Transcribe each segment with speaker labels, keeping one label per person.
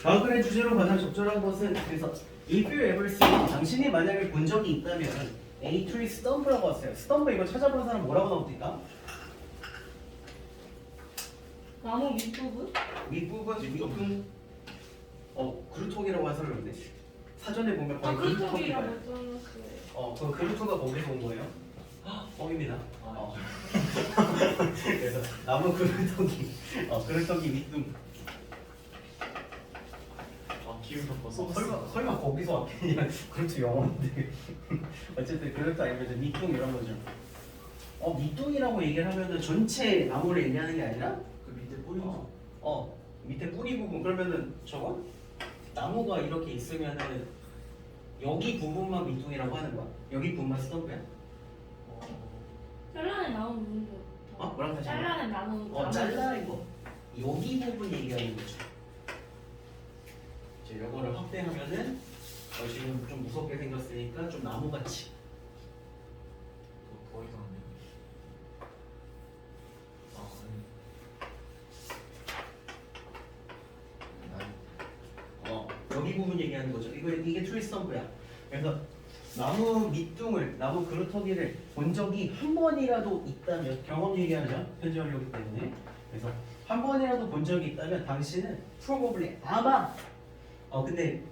Speaker 1: 다음 글의 주제로 가장 적절한 것은 그래서 if you ever see 당신이 만약에 본 적이 있다면 A tree stump라고 왔어요. stump 이거 찾아본 사람 뭐라고 나옵니까?
Speaker 2: 나무 윗부분?
Speaker 1: 윗부분 윗부분 그루톡이라고 한 사람이 없네. 사전에 보면 거의
Speaker 2: 그루톡이라고
Speaker 1: 그루톡이에요.
Speaker 2: 써놨어요.
Speaker 1: 그 그루토가 거기서 온 거예요? 뻥입니다. 그래서 나무 그루톡이 그루톡이 윗둥.
Speaker 3: 기분 바꿔서.
Speaker 1: 설마 거기서 왔겠냐? 그루토 영어인데. 어쨌든 그루토 아니면 밑둥 이런 거죠. 밑둥이라고 얘기를 하면은 전체 나무를 얘기하는 게 아니라
Speaker 3: 그 밑에 뿌리.
Speaker 1: 밑에 뿌리 부분 그러면은 저거 나무가 이렇게 있으면은 여기 부분만 밑둥이라고 하는 거야. 여기 부분만 스톱이야.
Speaker 2: 잘라낸 나무 부분도.
Speaker 1: 뭐라고 하지?
Speaker 2: 잘라낸 나무.
Speaker 1: 잘라 이거 여기 부분 얘기하는 거죠. 이제 이거를 확대하면은 지금 좀 무섭게 생겼으니까 좀 나무같이.
Speaker 3: 더 이상하네.
Speaker 1: 여기 부분 얘기하는 거죠. 이게 트리 스탬프야. 그래서 나무 밑둥을 나무 그루터기를 본 적이 한 번이라도 있다면 경험 얘기하죠. 현재 완료기 때문에. 그래서 한 번이라도 본 적이 있다면 당신은 probably 아마 근데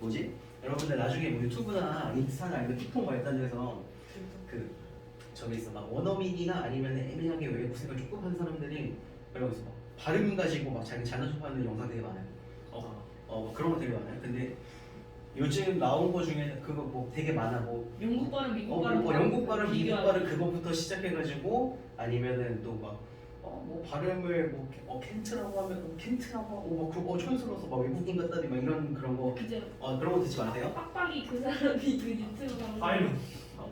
Speaker 1: 뭐지? 여러분들 나중에 뭐 유튜브나 인스타나 아니면 틱톡 발달해서 그 저기 있어 막 원어민이나 아니면 애매하게 외국생을 조금 한 사람들이 그러고 있어 막 발음 가지고 막 자기 자녀sob하는 영상 되게 많아요. 그런 거 되게 많아요. 근데 요즘 나온 거 중에는 그거 뭐 되게 많아. 뭐
Speaker 2: 영국 발음, 미국 발음.
Speaker 1: 영국 발음, 미국 발음 그거부터 시작해가지고 아니면은 또 막 뭐 발음을 뭐 켄트라고 하면 켄트라고 하고 막 촌스러워서 막 외국인 같다니 막 이런 그런 거
Speaker 2: 그죠.
Speaker 1: 그런 거 듣지 마세요.
Speaker 2: 빡빡이 그 사람이 그 유튜브 방송.
Speaker 3: 파일럿.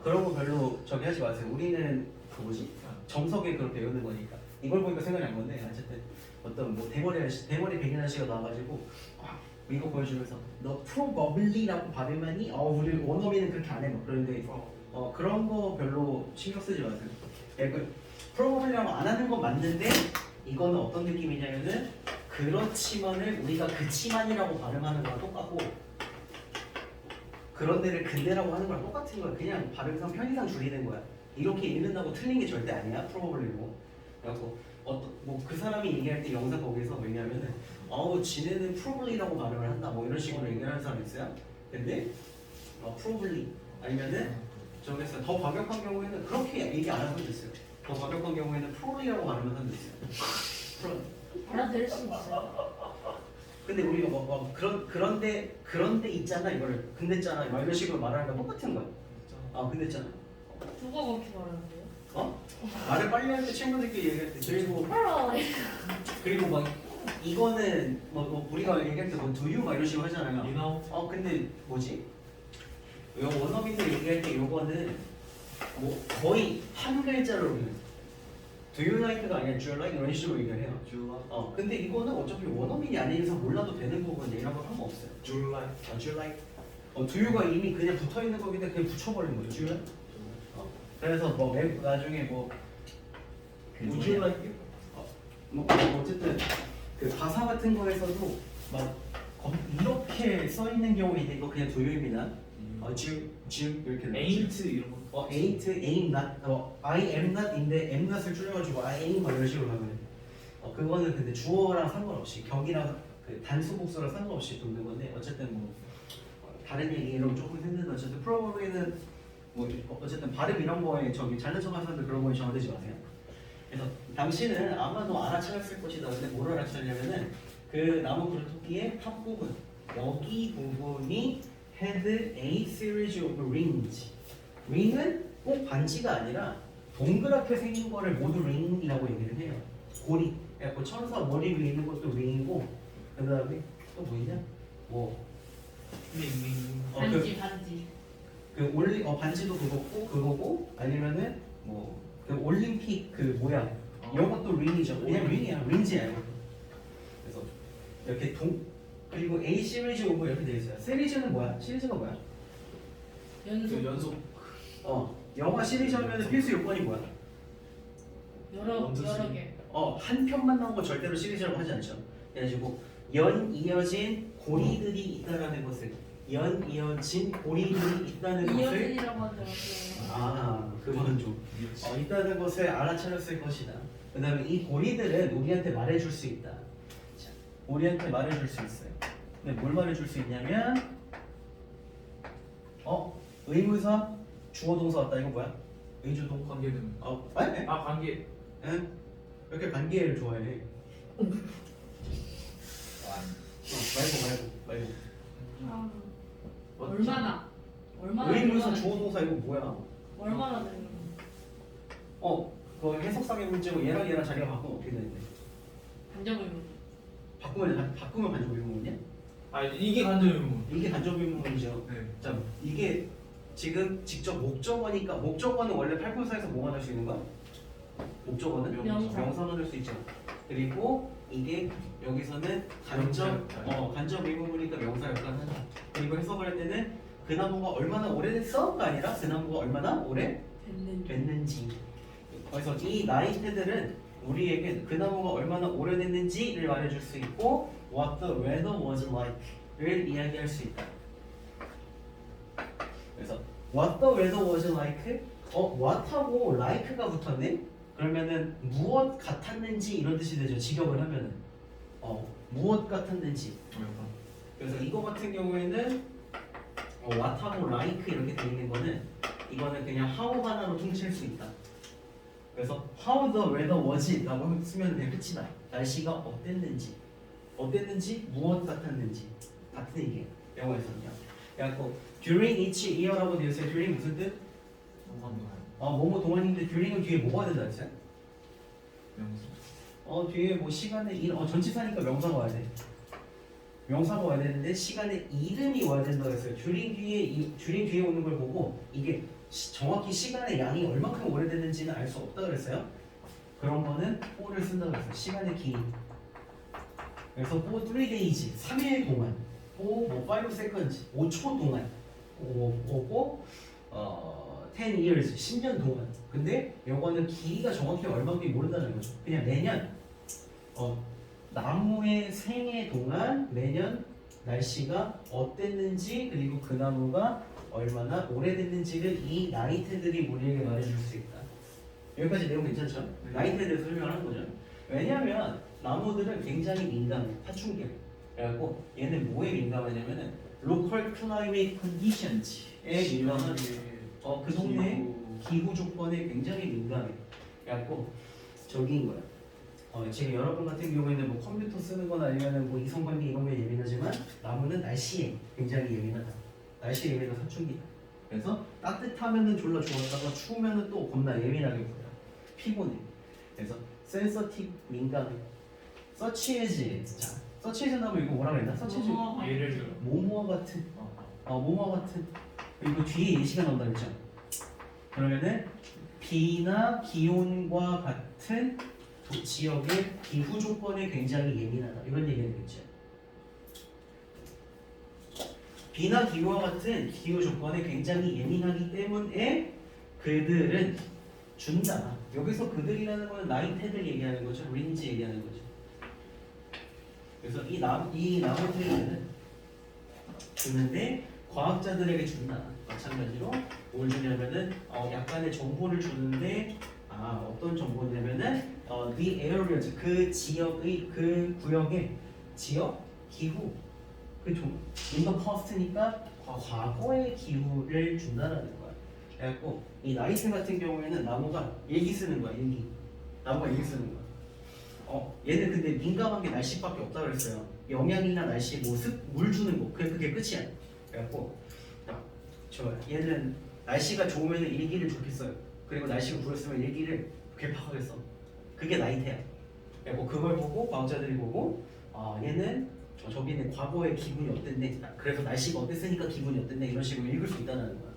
Speaker 1: 그런 거 별로 저기 하지 마세요. 우리는 그 뭐지 정석에 그걸 배우는 거니까 이걸 보니까 생각이 난 건데 어쨌든 어떤 뭐 대머리 백인 아저씨가 나와가지고 이거 보여주면서 너 probably라고 발음하니 우리 원어민은 그렇게 안 해. 뭐 그런데 그런 거 별로 신경 쓰지 마세요. probably라고 안 하는 건 맞는데 이거는 어떤 느낌이냐면은 그렇지만을 우리가 그치만이라고 발음하는 거랑 똑같고 그런 데를 근데라고 하는 거랑 똑같은 거야. 그냥 발음상 편의상 줄이는 거야. 이렇게 읽는다고 틀린 게 절대 아니야. probably고. 그래갖고 뭐 그 사람이 얘기할 때 영상 거기서 왜냐면은 지네는 probably라고 발음을 한다. 뭐 이런 식으로 얘기하는 사람 있어요. 근데 probably 아니면은 저기서 더 과격한 경우에는 그렇게 얘기 안 하는 사람도 있어요. 더 과격한 경우에는 probably라고 발음하는 사람도 있어요.
Speaker 2: 알아들을 수 있어요.
Speaker 1: 근데 우리가 그런데 있잖아 이거를 근데 있잖아 막 이런 식으로 말하는 거 똑같은 거야. 근데 있잖아.
Speaker 2: 누가 그렇게 말하는데요?
Speaker 1: 말을 빨리 할 때 친구들끼리 얘기할 때 그리고 막 이거는 뭐 우리가 얘기할 때 뭐 do you 막 이런 식으로 하잖아요.
Speaker 3: You know?
Speaker 1: 근데 뭐지? 원어민들 얘기할 때 요거는 뭐 거의 한 글자로 do you like가 아니라 do you like 이런 식으로 얘기를 해요.
Speaker 3: 줄라.
Speaker 1: 근데 이거는 어차피 원어민이 아닌 이상 몰라도 되는 부분은 이런 거 상관없어요.
Speaker 3: 줄라.
Speaker 1: do you like? do you가 이미 그냥 붙어 있는 거기 때문에 그냥 붙여버리는 거죠. do you like? 그래서 뭐 나중에
Speaker 3: Would you like it?
Speaker 1: 뭐 어쨌든 그 가사 같은 거에서도 막 이렇게 써 있는 경우에 있는데 이거 그냥 도요입니다. 주 이렇게
Speaker 3: Ain't 이런 거.
Speaker 1: ain't not I am not인데 am not을 줄여가지고 I am 막 이런 식으로 하면 그거는 근데 주어랑 상관없이 격이랑 그 단수 복수랑 상관없이 돕는 건데 어쨌든 뭐 다른 얘기로 조금 했는데 어쨌든 probably는 뭐 어쨌든 발음 이런 거에 저기 잘난 척하는 사람들 그런 거에 정하되지 마세요. 그래서 당신은 아마도 알아차렸을 것이다. 근데 뭘 알아차렸냐면은 그 나무 그루토끼의 탑 부분 여기 부분이 had a series of rings. ring은 꼭 반지가 아니라 동그랗게 생긴 거를 모두 ring이라고 얘기를 해요. 고리. 그래서 천사 머리 위에 있는 것도 ring이고 그 다음에 또 뭐 있냐? 뭐
Speaker 2: 반지.
Speaker 1: 반지도 그거고 아니면은 뭐 그 올림픽 그 모양 이런 것도 링이죠. 그냥 링이야. 링지야 이거. 그래서 이렇게 그리고 A 시리즈 오브 이렇게 되어 있어요. 시리즈는 뭐야? 시리즈가 뭐야?
Speaker 3: 연속.
Speaker 1: 영화 시리즈 하면 필수 요건이 뭐야?
Speaker 2: 여러 개.
Speaker 1: 한 편만 나온 거 절대로 시리즈라고 하지 않죠. 그래가지고 연이어진 고리들이 있다라는 것을 연이어진 고리들이 있다는 것을
Speaker 2: 이어진이라고 하지 않았어요.
Speaker 1: 그건 좀 있다는 것을 알아차렸을 것이다. 그 다음에 이 고리들은 우리한테 말해줄 수 있다. 자, 우리한테 말해줄 수 있어요. 근데 뭘 말해줄 수 있냐면 의무사 주어 동사 왔다. 이거 뭐야? 의주동.
Speaker 3: 관계는.
Speaker 1: 에?
Speaker 3: 아 관계.
Speaker 1: 응? 왜 이렇게 관계를 좋아해? 말고.
Speaker 2: 아,
Speaker 3: 맞죠?
Speaker 2: 얼마나
Speaker 1: 의무사
Speaker 2: 얼마나
Speaker 1: 주어 동사 이거 뭐야?
Speaker 2: 얼마나 되는
Speaker 1: 그거 해석상의 문제고 얘랑 자리가 바꾸면 어떻게 되는데?
Speaker 2: 간접의문.
Speaker 1: 바꾸면 간접 의문이냐?
Speaker 3: 아 이게 간접 의문.
Speaker 1: 이게 간접 의문이죠.
Speaker 3: 네.
Speaker 1: 자, 이게 지금 직접 목적어니까 목적어는 원래 팔품사에서 뭐만 할 수 있는 거야? 목적어는
Speaker 2: 명사.
Speaker 1: 명사만 할 수 있죠. 그리고 이게 여기서는 간접 의문이니까 명사 역할을 한다. 그리고 해석을 할 때는 그 나무가 얼마나 오래됐어가 아니라 그 나무가 얼마나 오래 됐는지. 그래서 이 나이테들은 우리에게 그 나무가 얼마나 오래됐는지를 말해줄 수 있고 what the weather was like를 이야기할 수 있다. 그래서 what the weather was like what하고 like가 붙었네? 그러면은 무엇 같았는지 이런 뜻이 되죠. 직역을 하면은 무엇 같았는지. 그래서 이거 같은 경우에는 what하고 like 이렇게 돼 있는 거는 이거는 그냥 how 하나로 퉁칠 수 있다. 그래서 how the weather was 라고 쓰면 그냥 끝이다. 날씨가 어땠는지 무엇 같았는지 같은 얘기예요. 영어에서는요. 그래갖고 during each year라고 되어 있어요. during 무슨 뜻? 뭐뭐 동안인데 during은 뒤에 뭐가 된다 했어요?
Speaker 3: 명사.
Speaker 1: 뒤에 뭐 시간의 전치사니까 명사가 와야 돼. 명사가 와야 되는데 시간의 이름이 와야 된다고 했어요. during 뒤에 오는 걸 보고 이게 정확히 시간의 양이 얼마큼 오래됐는지는 알 수 없다 그랬어요. 그런 거는 for를 쓴다고 했어요. 시간의 길. 그래서 for 3 days 3일 동안, for 5 seconds 5초 동안, for 10 years 10년 동안. 근데 요거는 길이가 정확히 얼마인지 모른다는 거죠. 그냥 매년 나무의 생애 동안 매년 날씨가 어땠는지 그리고 그 나무가 얼마나 오래됐는지를 이 나이테들이 우리에게 말해줄 수 있다. 여기까지 내용 괜찮죠? 나이테에 대해서 설명하는 거죠. 왜냐하면 나무들은 굉장히 민감해. 파충류. 그래갖고 얘는 뭐에 민감하냐면은 local climate conditions에 민감한 그 동네 기후 조건에 굉장히 민감해. 그래갖고 저기인 거야. 지금 여러분 같은 경우에는 뭐 컴퓨터 쓰는 거나 아니면은 뭐 이성관계 이런 거에 예민하지만 나무는 날씨에 굉장히 예민하다. 날씨에 예민한 사춘기다. 그래서 따뜻하면은 졸라 좋았다가 추우면은 또 겁나 예민하게 보여. 피곤해. 그래서 sensitive 민감해. such as 자, such as 나무 이거 뭐라 그랬나? such as
Speaker 3: 예를 들어.
Speaker 1: 뭐뭐와 같은 뭐뭐와 같은 그리고 뒤에 예시가 나온다 그랬죠? 그러면은 비나 기온과 같은 지역의 기후 조건에 굉장히 예민하다 이런 얘기가 되겠죠. 비나 기후와 같은 기후 조건에 굉장히 예민하기 때문에 그들은 준다. 여기서 그들이라는 거는 나이테들 얘기하는 거죠. 린지 얘기하는 거죠. 그래서 이 나무들은 주는데 과학자들에게 준다. 마찬가지로 뭘 주냐면은 약간의 정보를 주는데 어떤 정보냐면은 the areas 그 지역의 그 구역의 지역 기후 in the past니까 과거의 기후를 준다라는 거야. 그래갖고 이 나이트 같은 경우에는 나무가 일기 쓰는 거야. 나무가 일기 쓰는 거야. 얘는 근데 민감한 게 날씨밖에 없다 그랬어요. 영양이나 날씨, 물 주는 거 그게 끝이야. 그래갖고 얘는 날씨가 좋으면 일기를 좋겠어요. 그리고 날씨가 구렸으면 일기를 괴팍하게 써. 그게 나이테야. 그리고 그걸 보고 과학자들이 보고 얘는 저기는 과거의 기분이 어땠네. 그래서 날씨가 어땠으니까 기분이 어땠네. 이런 식으로 읽을 수 있다는 거야.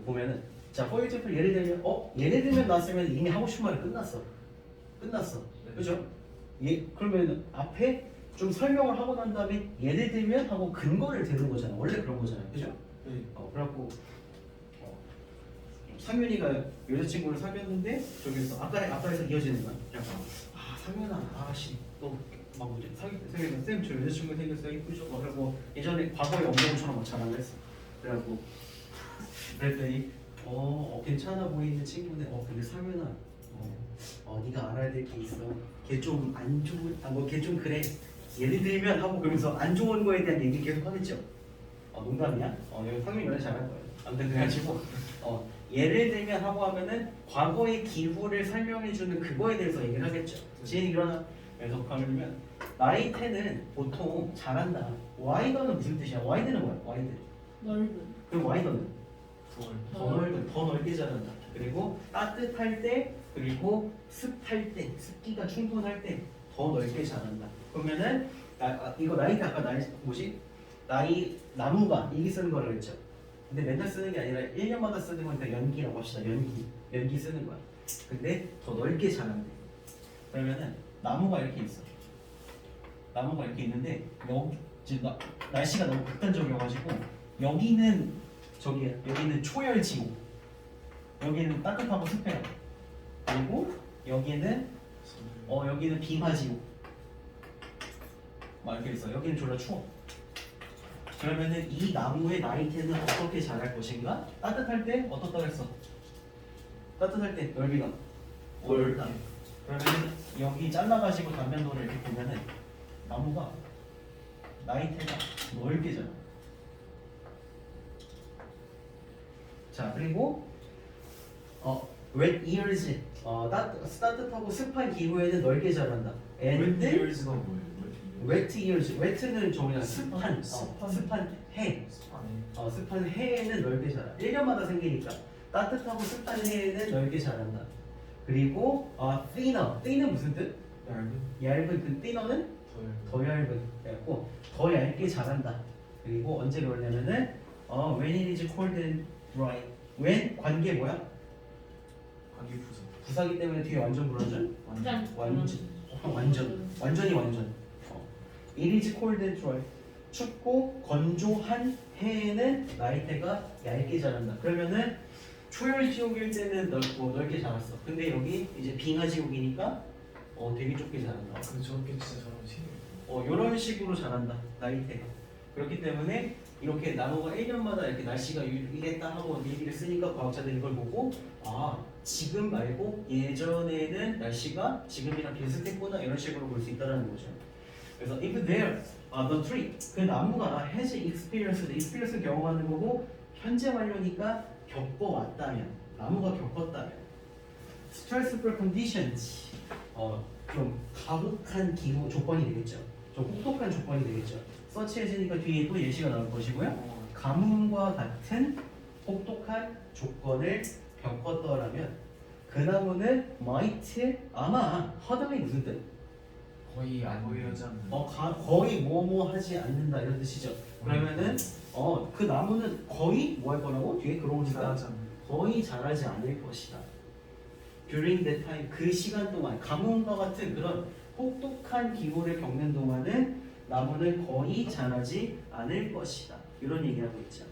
Speaker 1: 보면은 자, for example 예를 들면 나왔으면 이미 하고 싶은 말이 끝났어. 그죠? 그러면 앞에 좀 설명을 하고 난 다음에 예를 들면 하고 근거를 대는 거잖아. 원래 그런 거잖아요. 그죠?
Speaker 3: 네.
Speaker 1: 그래갖고 상윤이가 여자친구를 사귀었는데 저기서 아까에서 이어지는 거야. 상윤아, 너 막 뭐지 사귀었어 쌤저 여자친구 생겼어 이쁘죠 막 그러고 예전에 과거의 엄정처럼 막 자랑을 했어. 그래가지고 그랬더니 괜찮아 보이는 친구는 근데 상윤아 네가 알아야 될 게 있어. 걔 좀 안 좋은 걔 좀 그래. 예를 들면 하고 그러면서 안 좋은 거에 대한 얘기 계속 하겠죠. 농담이야? 여기 상윤이 연애 잘할 거예요. 아무튼 그래가지고 예를 들면 하고 하면은 과거의 기후를 설명해주는 그거에 대해서 얘기를 하겠죠. 지혜는 일어나. 그래서 그러면 나이테는 보통 잘한다. 와이더는 무슨 뜻이야? 와이드는 뭐야? 와이드.
Speaker 2: 넓은.
Speaker 1: 그럼 와이더는
Speaker 3: 덜.
Speaker 1: 더 넓게 자란다. 그리고 따뜻할 때 그리고 습할 때 습기가 충분할 때 더 넓게 자란다. 그러면은 이거 나이테 아까 나무가 일기 쓰는 거라고 했죠. 근데 맨날 쓰는 게 아니라 1년마다 쓰는 거니까 연기라고 합시다. 연기 쓰는 거야. 근데 더 넓게 자란대. 그러면은 나무가 이렇게 있어. 나무가 이렇게 있는데 여기 지금 날씨가 너무 극단적이어가지고 여기는 여기는 초열지고 여기는 따뜻하고 습해요. 그리고 여기는 여기는 빙하지고 막 이렇게 있어. 여기는 졸라 추워. 그러면은 이 나무의 나이테는 어떻게 자랄 것인가? 따뜻할 때 어떻다 그랬어? 따뜻할 때 넓이가 넓다. 그러면 여기 잘라가지고 단면도를 이렇게 보면은 나무가 나이테가 넓게 자라. 자 그리고 wet ears 따뜻하고 습한 기후에는 넓게 자란다. and
Speaker 3: 웨이어즈가 뭐예요?
Speaker 1: wet ears wet는 저기냐 습한 해.
Speaker 3: 습하네.
Speaker 1: 습한 해에는 넓게 자라. 1년마다 생기니까 따뜻하고 습한 해에는 넓게 자란다. 그리고 thinner 무슨 뜻? 얇은 그 thinner는 더 얇은 그래갖고 더 얇게 자란다. 그리고 언제 그러냐면은 when it is cold and dry. when 관계 뭐야?
Speaker 3: 관계 부서.
Speaker 1: 부사기 때문에 뒤에 완전 불어준 완전히 it is cold and dry. 춥고 건조한 해에는 나이테가 얇게 자란다. 그러면은 초열지옥일 때는 넓게 자랐어. 근데 여기 이제 빙하지옥이니까 되게 좁게 자란다.
Speaker 3: 근데 저렇게 진짜 잘하면 신기해요.
Speaker 1: 이런 식으로 자란다. 나이테가. 그렇기 때문에 이렇게 나무가 1년마다 이렇게 날씨가 이랬다 하고 얘기를 쓰니까 과학자들이 이걸 보고 지금 말고 예전에는 날씨가 지금이랑 비슷했구나 이런 식으로 볼 수 있다는 거죠. 그래서 if there the tree 그 나무가 has experience 경험하는 거고 현재 완료니까 겪어왔다면 나무가 겪었다면 stressful conditions 좀 가혹한 기후 조건이 되겠죠. 좀 혹독한 조건이 되겠죠. 서치해지니까 뒤에 또 예시가 나올 것이고요. 가뭄과 같은 혹독한 조건을 겪었더라면 그 나무는 might 아마 hardly 무슨 뜻?
Speaker 3: 거의 안 보여지 않는.
Speaker 1: 거의 뭐뭐 하지 않는다 이런 뜻이죠. 그러면은 그 나무는 거의 뭐 할 거라고? 뒤에 그러니까
Speaker 3: 잘하지 않는.
Speaker 1: 거의 자라지 않을 것이다. During that time 그 시간 동안 가뭄과 같은 그런 혹독한 기후를 겪는 동안은 나무는 거의 자라지 않을 것이다. 이런 얘기하고 있죠.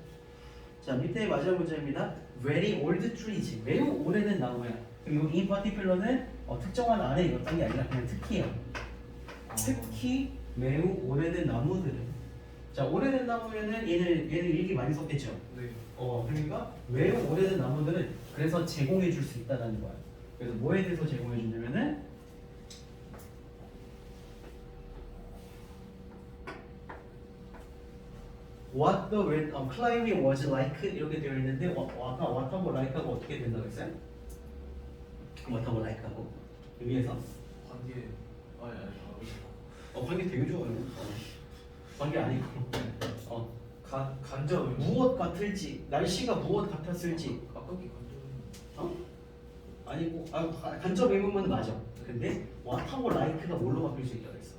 Speaker 1: 자 밑에 마지막 문제입니다. Very old trees 매우 오래된 나무야. 그리고 이 particular는 특정한 안에 이었던 게 아니라 그냥 특히예요. 특히 매우 오래된 나무들은 자 오래된 나무면은 얘는 일기 많이 썼겠죠.
Speaker 3: 네.
Speaker 1: 그러니까 매우 오래된 나무들은 그래서 제공해 줄 수 있다는 거야. 그래서 뭐에 대해서 제공해 주냐면은 What the climbing was like 이렇게 되어 있는데 아까 what하고 like하고 어떻게 된다고 했어요? what하고 like하고 위에서
Speaker 3: 관계.
Speaker 1: 관계 되게 좋아요. 관계 아니고
Speaker 3: 간접.
Speaker 1: 무엇 같을지 날씨가 무엇 같았을지
Speaker 3: 아까 게 간접.
Speaker 1: 아니고 간접 의문문은 맞아. 근데 what하고 like가 뭘로 바뀔 수 있다고 했어?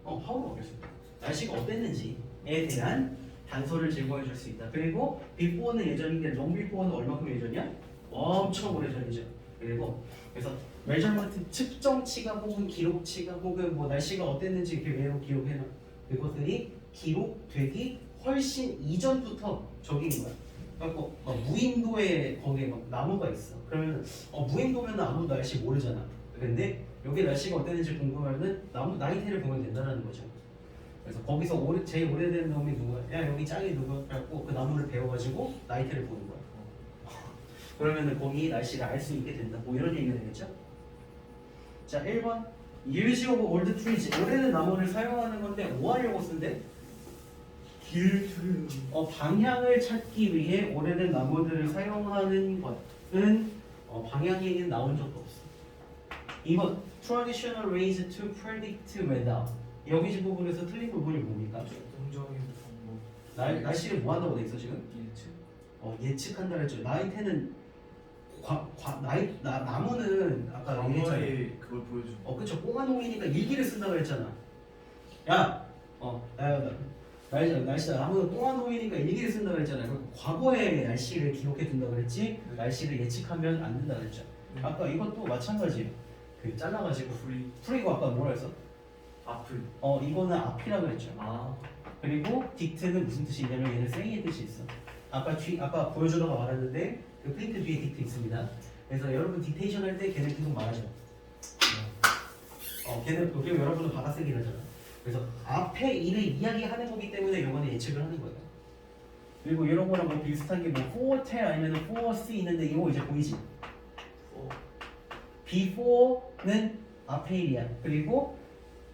Speaker 1: how로 바뀔 수 있다. 날씨가 어땠는지에 대한 단서를 제공해 줄 수 있다. 그리고 before는 예전인데 long before는 얼마큼 예전이야? 엄청 오래전이죠. 그래서 measurement 측정치가 혹은 기록치가 혹은 뭐 날씨가 어땠는지 이렇게 외로 기록해놔. 그것들이 기록되기 훨씬 이전부터 적인 거야. 그래갖고 무인도에 거기에 막 나무가 있어. 그러면 무인도면 아무도 날씨 모르잖아. 근데 여기 날씨가 어땠는지 궁금하면은 나이테를 보면 된다는 거죠. 그래서 거기서 제일 오래된 놈이 누구야? 야 여기 짱이 누구야? 그래갖고 그 나무를 배워가지고 나이테를 보는 거야. 그러면은 거기 날씨를 알 수 있게 된다. 뭐 이런 얘기가 되겠죠? 자 1번 Use of old trees. 오래된 나무를 사용하는 건데 뭐 하려고 쓴대?
Speaker 3: 길트.
Speaker 1: 방향을 찾기 위해 오래된 나무들을 사용하는 것은 방향에는 나온 적도 없어. 2번 Traditional ways to predict weather. 여기 부분에서 틀린 부분이 뭡니까?
Speaker 3: 동정의 방법.
Speaker 1: 날씨를 뭐 한다고 돼 있어 지금?
Speaker 3: 예측.
Speaker 1: 예측한다 그랬죠. 나이테는 나무는 아까 얘기했잖아.
Speaker 3: 과거에 그걸 보여줘.
Speaker 1: 그쵸. 꽁아농이니까 일기를 쓴다 그랬잖아. 야, 날씨다. 나무는 꽁아농이니까 일기를 쓴다 그랬잖아. 그리고 과거의 날씨를 기록해 둔다 그랬지. 날씨를 예측하면 안 된다 그랬죠. 아까 이것도 마찬가지예요. 그 잘라가지고 풀이고 아까 뭐라 했어?
Speaker 3: 앞을.
Speaker 1: 이거는 앞이라 그랬죠.
Speaker 3: 아.
Speaker 1: 그리고 딕트는 무슨 뜻이 있냐면 얘는 생의 뜻이 있어. 아까 보여주다가 말했는데 그 프린트 뒤에 딕트 있습니다. 그래서 여러분 딕테이션 할 때 걔는 계속 말하죠. 걔는 그리고 여러분은 받아쓰기를 하잖아. 그래서 앞에 일을 이야기하는 거기 때문에 이거는 예측을 하는 거예요. 그리고 이런 거랑 뭐 비슷한 게 뭐 for tell 아니면 for see 있는데 이거 이제 보이지? before는 앞에 일이야. 그리고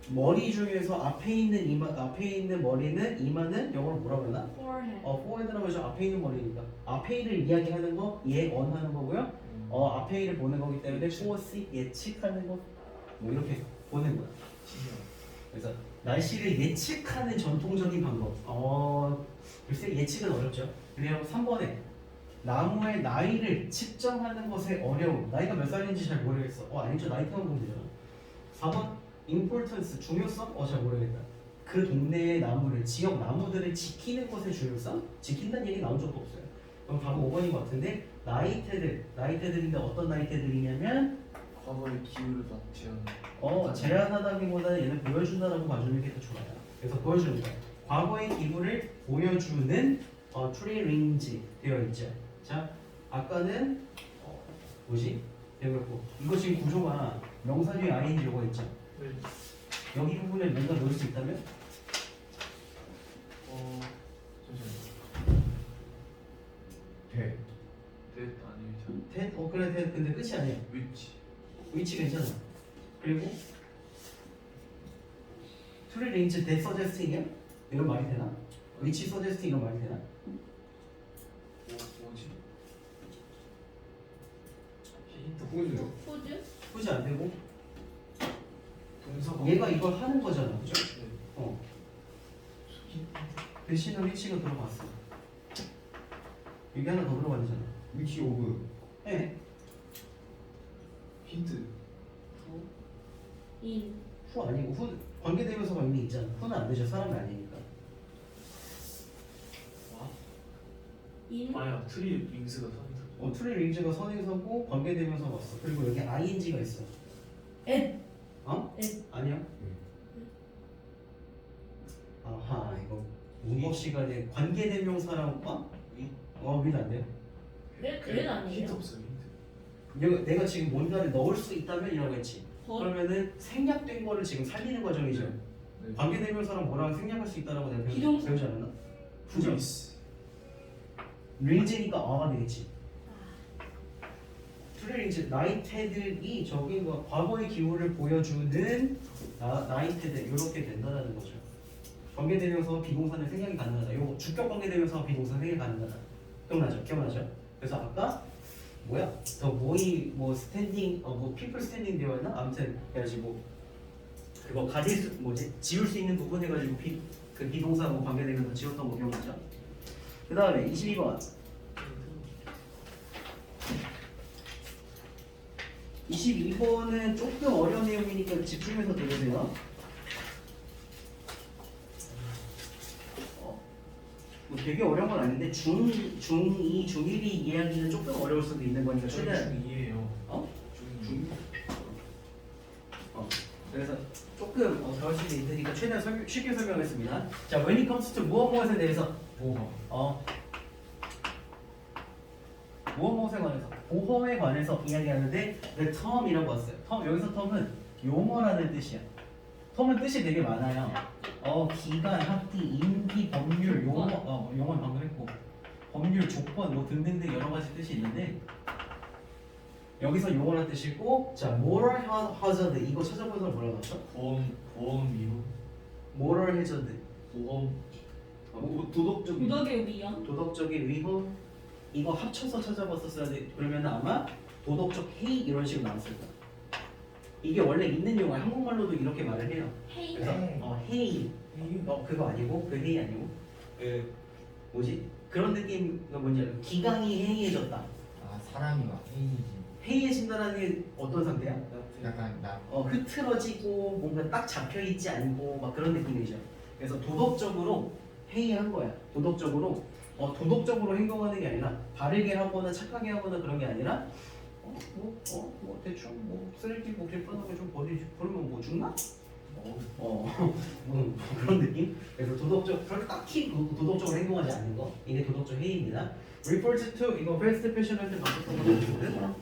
Speaker 1: 머리 중에서 앞에 있는 머리는 이마는 영어로 뭐라고 하나?
Speaker 2: forehead.
Speaker 1: forehead라고 해서 앞에 있는 머리니까 앞에 일을 이야기하는 거, 하는 거고요. 앞에 일을 보는 거기 때문에 foresee 예측하는 거, 뭐 이렇게 보는 거야. 그래서 날씨를 예측하는 전통적인 방법. 글쎄 예측은 어렵죠. 그래요. 3번에 나무의 나이를 측정하는 것에 어려움. 나이가 몇 살인지 잘 모르겠어. 아니죠. 나이테만 보면 되잖아. 4번 importance 중요성? 잘 모르겠다. 그 동네의 나무를 지역 나무들을 지키는 것의 중요성? 지킨다는 얘기 나온 적도 없어요. 그럼 답은 5번인 것 같은데 나이테들인데 어떤 나이테들이냐면
Speaker 3: 과거의 기후를 제한.
Speaker 1: 제한하다기보다는 얘는 보여준다라고 봐주는 게 더 좋아요. 그래서 보여주는 거예요. 과거의 기후를 보여주는 트리 링지 되어 있죠. 자, 아까는 뭐지? 되어있고 이거 지금 구조가 명사 뒤에 ing 요거 있죠.
Speaker 3: 네.
Speaker 1: 여기 부분에 뭔가 넣을 수 있다면?
Speaker 3: 잠시만요.
Speaker 1: 돼.
Speaker 3: 아니면
Speaker 1: 돼? 그래 돼. 근데 끝이 아니야. 위치 괜찮아. 그리고 트리 링지 대 서제스팅이야? 이런 말이 되나? 위치 서제스팅 이런 말이 되나?
Speaker 3: 뭐지? 힌트
Speaker 1: 보여줘요.
Speaker 2: 포즈?
Speaker 1: 굳이 안 되고
Speaker 3: 동사가.
Speaker 1: 얘가 이걸 하는 거잖아, 그죠?
Speaker 3: 네.
Speaker 1: 대신에 위치가 들어갔어. 이게 하나 더 들어가잖아.
Speaker 4: 위치 오브
Speaker 1: 네.
Speaker 3: 힌트.
Speaker 2: in.
Speaker 1: 후 아니고 관계대명사가 이미 있잖아. 후는 안 되죠. 사람이 아니니까.
Speaker 2: in.
Speaker 3: 아야 트리 링스가 선에서.
Speaker 1: 트리 링즈가 선행사고 관계대명사가 왔어. 그리고 여기 ing가 있어.
Speaker 2: at.
Speaker 1: 아니야? 아하 이거 문법 시간에 관계대명사랑 윈 안 돼요?
Speaker 2: at 아니에요?
Speaker 3: 힌트 없어요. 힌트.
Speaker 1: 내가 지금 뭔가를 넣을 수 있다면 이라고 했지.
Speaker 2: 더.
Speaker 1: 그러면은 생략된 거를 지금 살리는 과정이죠.
Speaker 3: 네.
Speaker 1: 관계대명사랑 뭐랑 생략할 수 있다라고 내가
Speaker 2: 비동사.
Speaker 1: 배우지 않았나? 그죠?
Speaker 3: 후이스.
Speaker 1: 링즈니까 아가 되겠지. 트레링즈 나이테들이 저기 과거의 기후를 보여주는 나이테들 이렇게 된다는 거죠. 관계대명사와 비동사는 생략이 가능하다. 요거 주격 관계대명사와 비동사 생략이 가능하다. 기억나죠? 그래서 아까 더 모이 스탠딩 피플 스탠딩 되어 있나? 아무튼 해가지고 그거 지울 수 있는 부분 해가지고 그 비동사 관계대명사 지웠던 거 기억나죠? 그 다음에 22번. 22번은 조금 어려운 내용이니까 집중해서 들으세요. 되게 어려운 건 아닌데 중2, 중1이 이해하기는 조금 어려울 수도 있는 거니까 최대한
Speaker 3: 중2예요. 중.
Speaker 1: 그래서 조금 배울 수 있으니까 최대한 쉽게 설명하겠습니다. 자, when it comes to 무엇에 대해서 무엇에 관해서 보험에 관해서 이야기하는데 the term이라고 왔어요. 여기서 term은 용어라는 뜻이야. 텀은 뜻이 되게 많아요. 기간, 학기, 임기, 법률, 용어, 용어는 방금 했고 법률, 조건 뭐 등등등 여러 가지 뜻이 있는데 여기서 용어란 뜻이고 자 moral hazard 이거 찾아보면서 뭐라고 하죠?
Speaker 3: 보험 위험
Speaker 1: moral hazard
Speaker 3: 보험 도덕적인
Speaker 2: 도덕의 위험.
Speaker 1: 도덕적인 위험 이거 합쳐서 찾아봤었어야 돼. 그러면 아마 도덕적 해이 이런 식으로 나왔을 거야. 이게 원래 있는 용어야. 한국말로도 이렇게 말을 해요.
Speaker 2: 헤이.
Speaker 1: 그래서 해이 그거 아니고 그 해이 아니고 그 뭐지 그런 느낌가 뭔지 알아? 기강이 해이해졌다.
Speaker 4: 아 사람이 막 헤이지.
Speaker 1: 해이해진다라는 게 어떤 상태야?
Speaker 4: 약간 나
Speaker 1: 흐트러지고 뭔가 딱 잡혀 있지 않고 막 그런 느낌이죠. 그래서 도덕적으로 해이한 거야. 도덕적으로 도덕적으로 행동하는 게 아니라 바르게 하거나 착하게 하거나 그런 게 아니라 뭐 대충 뭐 쓰레기 목질 뻔하게 좀 버리지 그러면 뭐 죽나? 그런 느낌? 그래서 그렇게 딱히 도덕적으로 행동하지 않는 거 이게 도덕적 해이입니다. Refers to 이거 best fashion 할때 봤었던 거거든.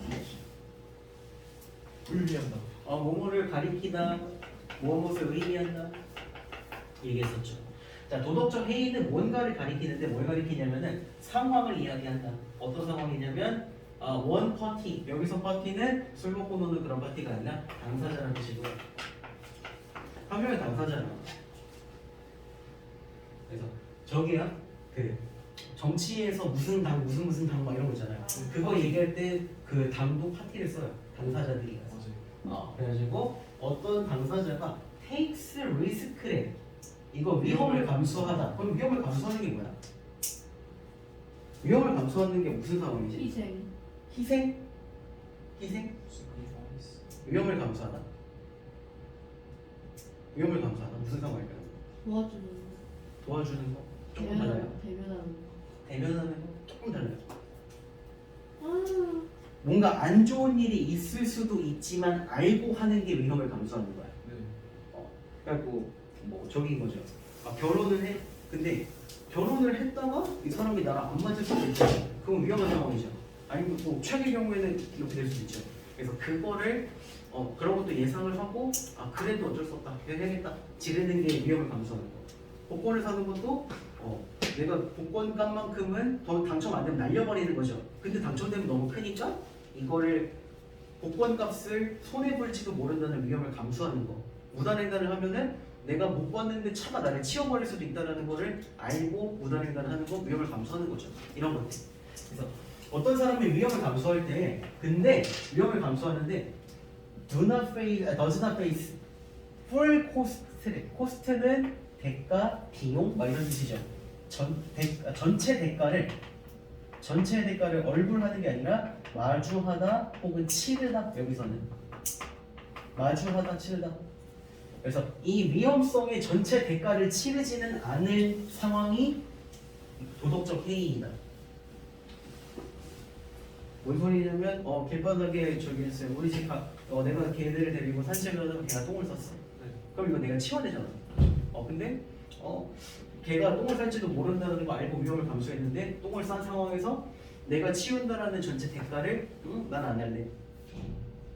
Speaker 3: 의미한다.
Speaker 1: 뭐뭐를 가리키다, 무엇을 의미한다 얘기했었죠. 자, 도덕적 해이는 뭔가를 가리키는데 뭘 가리키냐면은 상황을 이야기한다. 어떤 상황이냐면 원 파티 여기서 파티는 술 먹고 노는 그런 파티가 아니라 당사자라는 뜻이고요. 한 명의 당사자라. 그래서 저기야 그 정치에서 무슨 당 무슨 당 막 이런 거 있잖아요. 그거 얘기할 때 그 당도 파티를 써요. 당사자들이.
Speaker 3: 맞아요.
Speaker 1: 그래가지고 어떤 당사자가 takes risk래. 이거 위험을 감수하다. 그럼 위험을 감수하는 게 뭐야? 위험을 감수하는 게 무슨 상황이지?
Speaker 2: 희생.
Speaker 1: 희생? 희생? 위험을 감수하다. 위험을 감수하다. 무슨 상황일까요?
Speaker 2: 도와주는.
Speaker 1: 도와주는 거 조금 달라요.
Speaker 2: 대면하는 거.
Speaker 1: 대면하는 거 조금 달라요.
Speaker 2: 아.
Speaker 1: 뭔가 안 좋은 일이 있을 수도 있지만 알고 하는 게 위험을 감수하는 거야.
Speaker 3: 네.
Speaker 1: 그래갖고 뭐 저기 거죠. 결혼을 해. 근데 결혼을 했다가 이 사람이 나랑 안 맞을 수도 있죠. 그건 위험한 상황이죠. 아니면 또 최악의 경우에는 이렇게 될 수도 있죠. 그래서 그거를 그런 것도 예상을 하고 그래도 어쩔 수 없다. 그냥 해야겠다. 지르는 게 위험을 감수하는 거. 복권을 사는 것도 내가 복권값만큼은 더 당첨 안 되면 날려버리는 거죠. 근데 당첨되면 너무 크니까 이거를 복권값을 손해볼지도 모른다는 위험을 감수하는 거. 무단횡단을 하면은 내가 못 봤는데 차가 나를 치워버릴 수도 있다는 거를 알고 무단횡단을 하는 거 위험을 감수하는 거죠. 이런 것들. 그래서 어떤 사람이 위험을 감수할 때 근데 위험을 감수하는데 does not face full cost래. cost는 대가, 비용 막 이런 뜻이죠. 전체 대가를 얼굴하는 게 아니라 마주하다 혹은 치르다. 여기서는 마주하다 치르다. 그래서 이 위험성의 전체 대가를 치르지는 않을 상황이 도덕적 해이이다. 뭔 소리냐면 길바닥에 저기 있어요. 우리 집 내가 걔네를 데리고 산책을 하다가 걔가 똥을 쌌어. 그럼 이거 내가 치워내잖아. 근데 걔가 똥을 쌀지도 모른다는 거 알고 위험을 감수했는데 똥을 싼 상황에서 내가 치운다라는 전체 대가를 난 안 할래.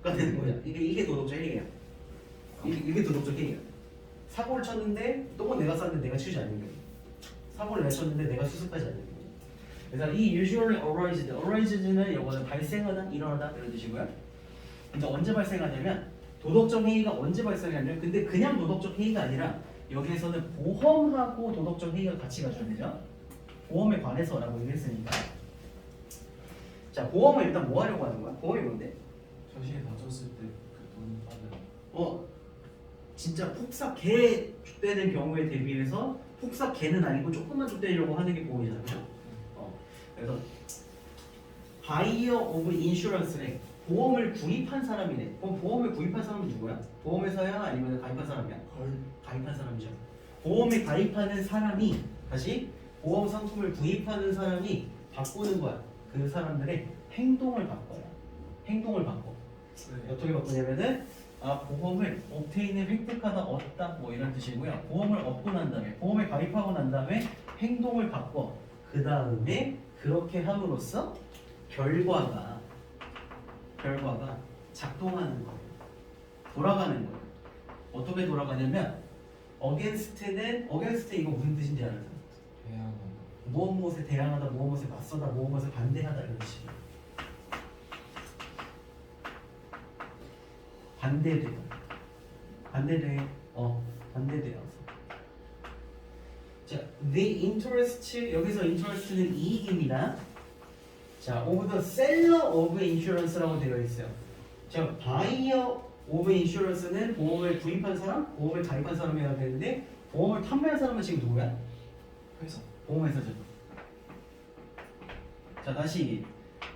Speaker 1: 가 되는 거야. 이게 도덕적 해이야. 이게 도덕적 해이야. 사고를 쳤는데 똥은 내가 쌌는데 내가 치우지 않는 거야. 사고를 내가 쳤는데 내가 수습하지 않는 거야. 그래서 이 usually arise는 이거는 발생하다, 일어나다 이런 뜻이고요. 근데 언제 발생하냐면 도덕적 해이가 언제 발생하냐면 근데 그냥 도덕적 해이가 아니라 여기에서는 보험하고 도덕적 해이가 같이 가줘야 되죠. 보험에 관해서라고 얘기했으니까. 자, 보험을 일단 뭐 하려고 하는 거야? 보험이 뭔데?
Speaker 3: 자신이 다쳤을 때 그 돈 받는.
Speaker 1: 진짜 푹삭 개 죽되는 경우에 대비해서 푹삭 개는 아니고 조금만 죽되려고 하는 게 보험이잖아요. 그죠? 그래서 buyer of insurance래. 보험을 구입한 사람이네. 그럼 보험을 구입한 사람은 누구야? 보험회사야? 아니면 가입한 사람이야? 가입한 사람이죠. 보험에 가입하는 사람이 다시 보험 상품을 구입하는 사람이 바꾸는 거야. 그 사람들의 행동을 바꿔요. 행동을 바꿔.
Speaker 3: 네.
Speaker 1: 어떻게 바꾸냐면은 보험을 obtain을 획득하다 얻다 뭐 이런 뜻이고요. 보험을 얻고 난 다음에 보험에 가입하고 난 다음에 행동을 바꿔. 그 다음에 그렇게 함으로써 결과가 작동하는 거예요. 돌아가는 거예요. 어떻게 돌아가냐면 against 이거 무슨 뜻인지 알아요?
Speaker 4: 대항하다.
Speaker 1: 무엇에 대항하다, 무엇에 맞서다, 무엇에 반대하다 이런 식으로. 반대되다. 반대되어서. 자, the interest 여기서 interest는 이익입니다. 자, of the seller of insurance라고 되어 있어요. 자, buyer of insurance는 보험을 구입한 사람, 보험을 가입한 사람이어야 되는데 보험을 판매한 사람은 지금 누구야?
Speaker 3: 회사.
Speaker 1: 보험회사죠. 자, 다시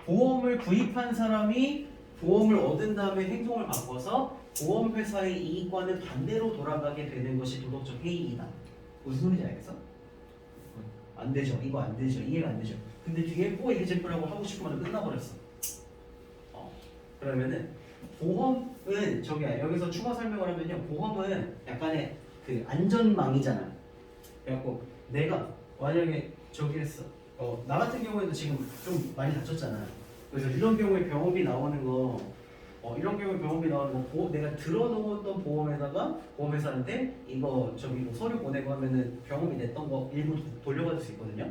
Speaker 1: 보험을 구입한 사람이 보험을 얻은 다음에 행동을 바꿔서 보험회사의 이익과는 반대로 돌아가게 되는 것이 도덕적 해이이다. 무슨 소리인지 알겠어? 안 되죠. 이거 안 되죠. 이해가 안 되죠. 근데 뒤에 for example라고 하고 싶은 말은 끝나버렸어. 그러면은 보험은 저기야 여기서 추가 설명을 하면요. 보험은 약간의 그 안전망이잖아. 그래갖고 내가 만약에 저기 했어. 나 같은 경우에도 지금 좀 많이 다쳤잖아. 그래서 이런 경우에 병원비 나오는 거, 이런 경우에 병원비 나오는 거, 내가 들어놓았던 보험에다가 보험회사한테 이거 저기 뭐 서류 보내고 하면은 병원비 냈던 거 일부 돌려받을 수 있거든요.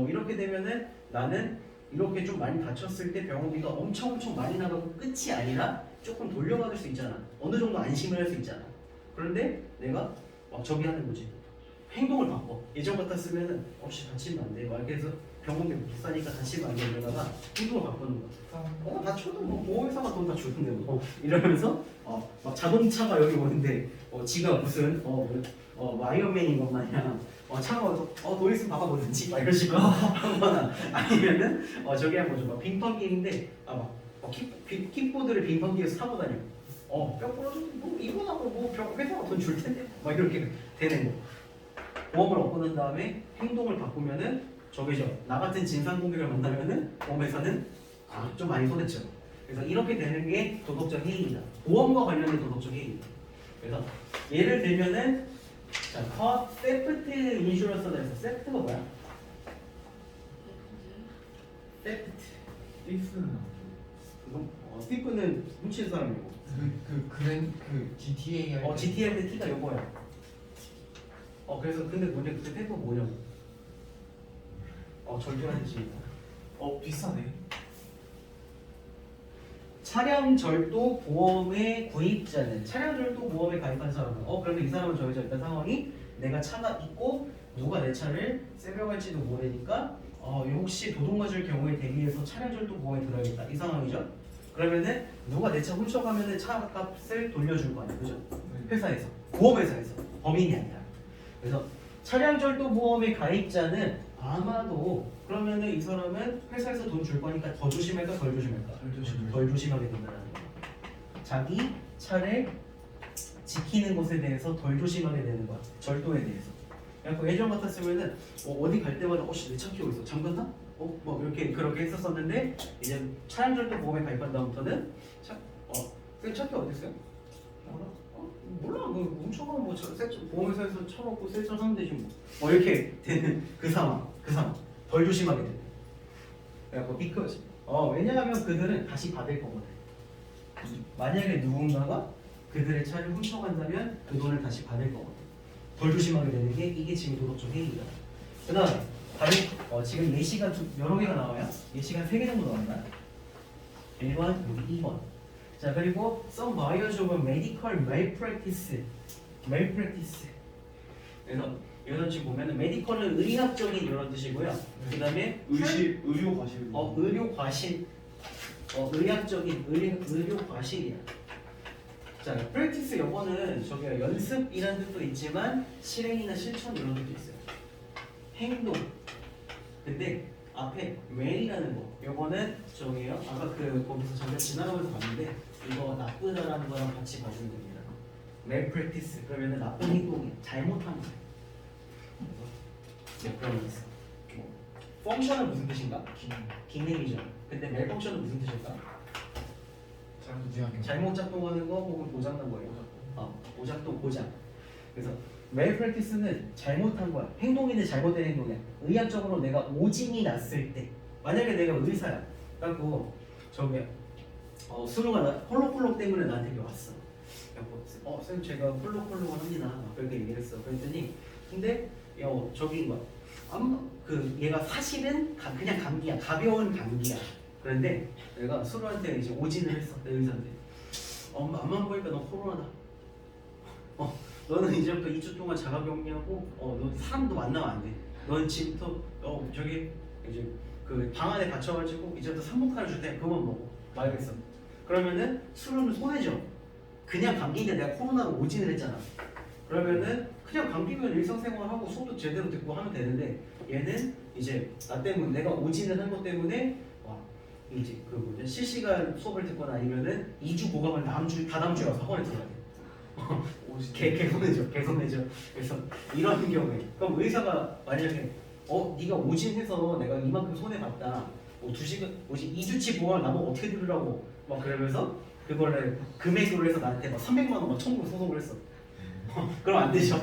Speaker 1: 이렇게 되면은 나는 이렇게 좀 많이 다쳤을 때 병원비가 엄청 많이 나가고 끝이 아니라 조금 돌려받을 수 있잖아. 어느 정도 안심을 할 수 있잖아. 그런데 내가 저기 하는 거지. 행동을 바꿔. 예전 같았으면은 혹시 다치면 안 돼. 막 이렇게 해서 병원비 비싸니까 다치면 안 돼. 이러다가 행동을 바꾸는 거야. 다쳐도 뭐 보험회사가 돈 다 주는데 뭐 이러면서 막 자동차가 여기 오는데 지가 무슨 아이언맨인 것 마냥 차가 와서 돈 있으면 박아보든지 막 이런 식으로 하거나 아니면은 저기 한 거죠. 막 빙판길인데 킥보드를 빙판길에서 타고 다녀. 뼈 부러져도 뭐 이거나 뭐 회사가 돈 줄 텐데 막 이렇게 되는 거. 보험을 얻고 난 다음에 행동을 바꾸면은 저기죠. 나 같은 진상 고객을 만나면은 보험회사는 좀 많이 손했죠. 그래서 이렇게 되는 게 도덕적 해이다. 보험과 관련된 도덕적 해이다. 그래서 예를 들면은 자, 세프트 인슈런스가 있어. 세프트가 뭐야? 세프트.
Speaker 3: 띠스는
Speaker 1: 이건 스티프는 훔친 사람이고.
Speaker 4: 그 GTA 할 때.
Speaker 1: GTA 할 때 T가 요거야. 그래서 근데 문제 그때 테이프가 뭐냐고. 절도하듯이.
Speaker 3: 비싸네.
Speaker 1: 차량 절도 보험의 구입자는 차량 절도 보험에 가입한 사람은 그러면 이 사람은 저기서 일단 상황이 내가 차가 있고 누가 내 차를 세벼갈지도 모르니까 혹시 도둑 맞을 경우에 대비해서 차량 절도 보험에 들어야겠다 이 상황이죠. 그러면은 누가 내 차 훔쳐가면은 차 값을 돌려줄 거 아니야, 그죠? 회사에서 보험회사에서 범인이 아니라. 그래서 차량 절도 보험의 가입자는 아마도 그러면은 이 사람은 회사에서 돈 줄 거니까 더 조심할까 덜 조심할까? 덜 조심하게 된다는 거야. 자기 차를 지키는 것에 대해서 덜 조심하게 되는 거야. 절도에 대해서. 그래서 예전 같았으면은 어디 갈 때마다 내 차 키우고 있어. 잠갔나? 뭐 이렇게 그렇게 했었었는데 이제 차량 절도 보험에 가입한 다음부터는 차 키 어디 있어요? 몰라. 훔쳐가면 보험회사에서 차 먹고 세차 사면 되지 뭐. 이렇게 되는 그 상황. 덜 조심하게 되는. 그래갖고 because 왜냐하면 그들은 다시 받을 거거든. 만약에 누군가가 그들의 차를 훔쳐간다면 그 돈을 다시 받을 거거든. 덜 조심하게 되는 게 이게 지금 도덕적 해이다. 그다음 다른 지금 예시가 여러 개가 나와요. 예시가 3개 정도 나온다. 1번, 여기 2번. 자, 그리고 some buyers of medical malpractice. 그래서 여기서 지금 보면은 메디컬은 의학적인 이런 뜻이고요. 그다음에
Speaker 3: 의료 과실.
Speaker 1: 의료 과실. 의학적인 의료 과실이야. 자, practice 영어는 저기가 연습이라는 뜻도 있지만 실행이나 실천 이런 뜻도 있어요. 행동. 근데 앞에 well이라는 거, 요거는 저기요. 아까 거기서 잠깐 지나가면서 봤는데 이거 나쁘다라는 거랑 같이 봐주면 됩니다. malpractice 그러면은 나쁜 행동이 잘못한 거. 그러면 펑션은 무슨 뜻인가? 기능이죠. 근데 malfunction은 무슨 뜻일까? 잘못 작동하는 거 혹은 고장난 거예요. 오작동 고장. 그래서 malpractice는 잘못한 거야. 행동인데 잘못된 행동이야. 의학적으로 내가 오진이 났을 때, 만약에 내가 의사야. 그래갖고 저기 수루가 홀로콜록 때문에 나한테 왔어. 쌤 제가 콜록콜록을 합니다. 그렇게 얘기를 했어. 그랬더니 근데 저기인 거야. 그 얘가 사실은 그냥 감기야. 가벼운 감기야. 그런데 내가 수루한테 이제 오진을 했어. 내 의사한테. 앞만 보니까 너 코로나다. 너는 이제부터 2주 동안 자가격리하고 너 사람도 만나면 안 돼. 넌 지금부터 저기 이제 그 방 안에 갇혀가지고 이제부터 삼복하를 줄 때 그만 먹어. 말겠어. 그러면은 술은 손해죠. 그냥 감기인데 내가 코로나로 오진을 했잖아. 그러면은 그냥 감기면 일상생활하고 수업도 제대로 듣고 하면 되는데 얘는 이제 나 때문에 내가 오진을 한 것 때문에 이제 그 뭐지 실시간 수업을 듣거나 아니면은 2주 보강을 다음 주에 와서 학원에 들어야 돼. 계속 내죠. 그래서 이런 경우에 그럼 의사가 만약에 네가 오진해서 내가 이만큼 손해 봤다. 2시간 2주치 보강을 나보고 어떻게 들으라고 막 그러면서 그거를 금액으로 해서 나한테 막 300만 원 막 청구 소송을 했어. 그럼 안 되죠.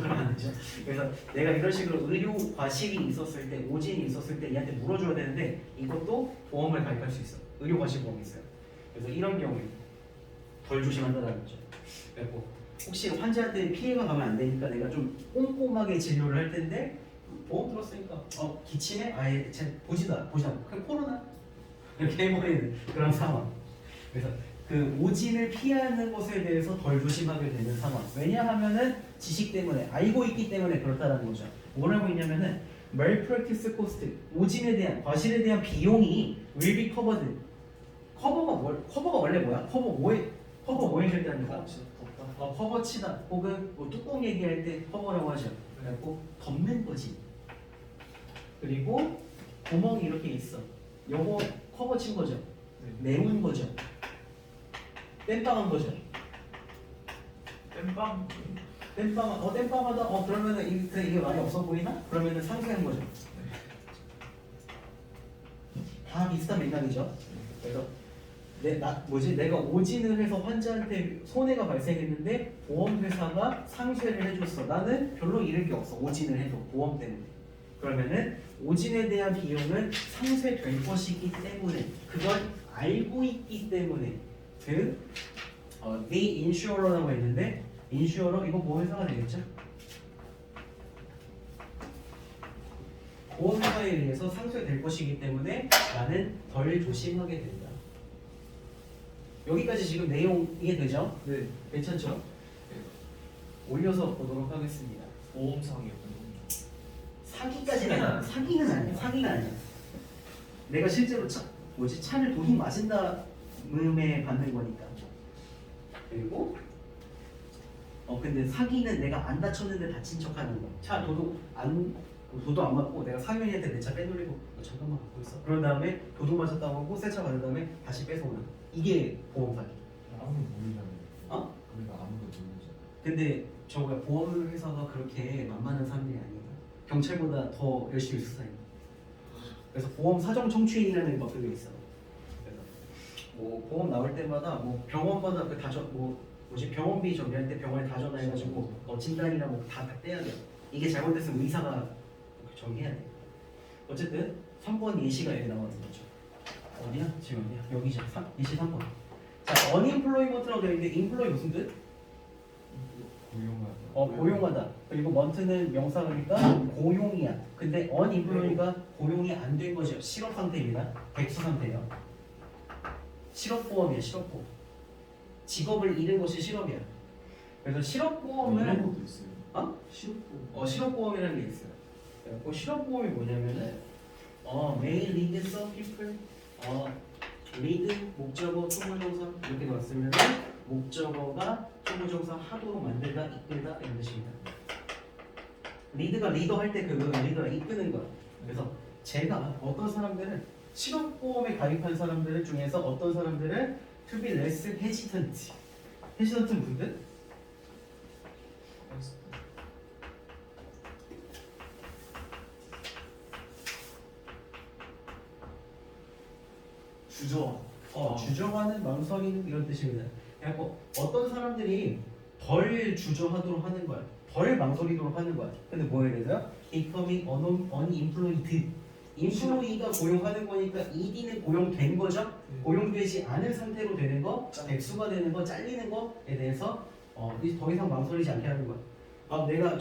Speaker 1: 그래서 내가 이런 식으로 의료 과실이 있었을 때, 오진이 있었을 때 얘한테 물어줘야 되는데 이것도 보험을 가입할 수 있어. 의료 과실 보험이 있어요. 그래서 이런 경우에 덜 조심한다는 거죠. 그리고 혹시 환자한테 피해가 가면 안 되니까 내가 좀 꼼꼼하게 진료를 할 텐데 보험 들었으니까 기침해? 아예 보지도 않고 그냥 코로나 이렇게 해버리는 그런 상황. 그래서 그 오진을 피하는 것에 대해서 덜 조심하게 되는 상황. 왜냐하면은 지식 때문에 알고 있기 때문에 그렇다는 거죠. 뭐라고 했냐면은 malpractice cost 오진에 대한 과실에 대한 비용이 will be covered. 커버가 원래 뭐야? 커버 뭐에 절대하는 거야? 커버 치다 혹은 뭐 뚜껑 얘기할 때 커버라고 하죠. 그래갖고 덮는 거지. 그리고 구멍이 이렇게 있어. 요거 커버 친 거죠. 메운 거죠. 땜빵한 거죠. 땜빵하다. 그러면은 이게 많이 없어 보이나? 그러면은 상쇄한 거죠. 다 비슷한 맥락이죠. 그래서 내가 오진을 해서 환자한테 손해가 발생했는데 보험회사가 상쇄를 해줬어. 나는 별로 잃을 게 없어. 오진을 해도 보험 때문에. 그러면은 오진에 대한 비용은 상쇄될 것이기 때문에 그걸 알고 있기 때문에 the insurer라고 했는데 인슈어러 이거 보험회사가 되겠죠? 보험회사에 의해서 상쇄될 것이기 때문에 나는 덜 조심하게 된다. 여기까지 지금 내용 이해되죠?
Speaker 3: 네.
Speaker 1: 괜찮죠? 올려서 보도록 하겠습니다.
Speaker 3: 보험상이요.
Speaker 1: 사기까지는 아니야. 사기가 아니야. 내가 실제로 차를 도둑 맞은 다음에 받는 거니까. 그리고 근데 사기는 내가 안 다쳤는데 다친 척하는 거. 차 도둑 안 맞고 내가 상현이한테 내 차 빼돌리고 잠깐만 갖고 있어. 그런 다음에 도둑 맞았다고 하고 새 차 받은 다음에 다시 뺏어오는 거. 이게 보험 사기.
Speaker 4: 아무도 모르잖아요. 그러니까 아무도 모르죠.
Speaker 1: 근데 저거 보험 회사가 그렇게 만만한 사람들이 아니다. 경찰보다 더 열심히 수사해. 그래서 보험 사정 청취인이라는 것들이 있어. 그래서 뭐 보험 나올 때마다 뭐 병원마다 병원비 정리할 때 병원에 다 전화해가지고 진단이나 뭐 다 떼야 돼. 이게 잘못됐으면 의사가 정리해야 돼. 어쨌든 3번 예시가 여기 나와 있는 거죠. 어디야? 지금 어디야? 여기죠. 예시 3번. 자, unemployment라고 되어 있는데 employ 무슨 뜻?
Speaker 4: 고용하다.
Speaker 1: 고용하다. 그리고 month는 명사니까 고용이야. 근데 unemployed가 고용이 안 된 거죠. 실업 상태입니다. 백수 상태예요. 실업보험이야. 실업보험. 직업을 잃은 것이 실업이야. 그래서 실업보험은
Speaker 3: 이런 것도 있어요. 실업보험.
Speaker 1: 실업보험이라는 게 있어요. 그 실업보험이 뭐냐면은 may lead some people lead 목적어 총무정사 이렇게 나왔으면 목적어가 총무정사 하도록 만들다 이끌다 이런 뜻입니다. 리드가 리더 할 때 그 리더가 이끄는 거야. 그래서 제가 어떤 사람들은 실업보험에 가입한 사람들 중에서 어떤 사람들은 to be less hesitant. hesitant은 무슨 뜻? 주저하는 망설이는 이런 뜻입니다. 그래서 어떤 사람들이 덜 주저하도록 하는 거야. 덜 망설이도록 하는 거야. 근데 뭐에 대해서요? becoming unemployed. employee가 고용하는 거니까 ed는 고용된 거죠. 고용되지 않은 상태로 되는 거, 백수가 되는 거, 잘리는 거에 대해서 이제 더 이상 망설이지 않게 하는 거야. 내가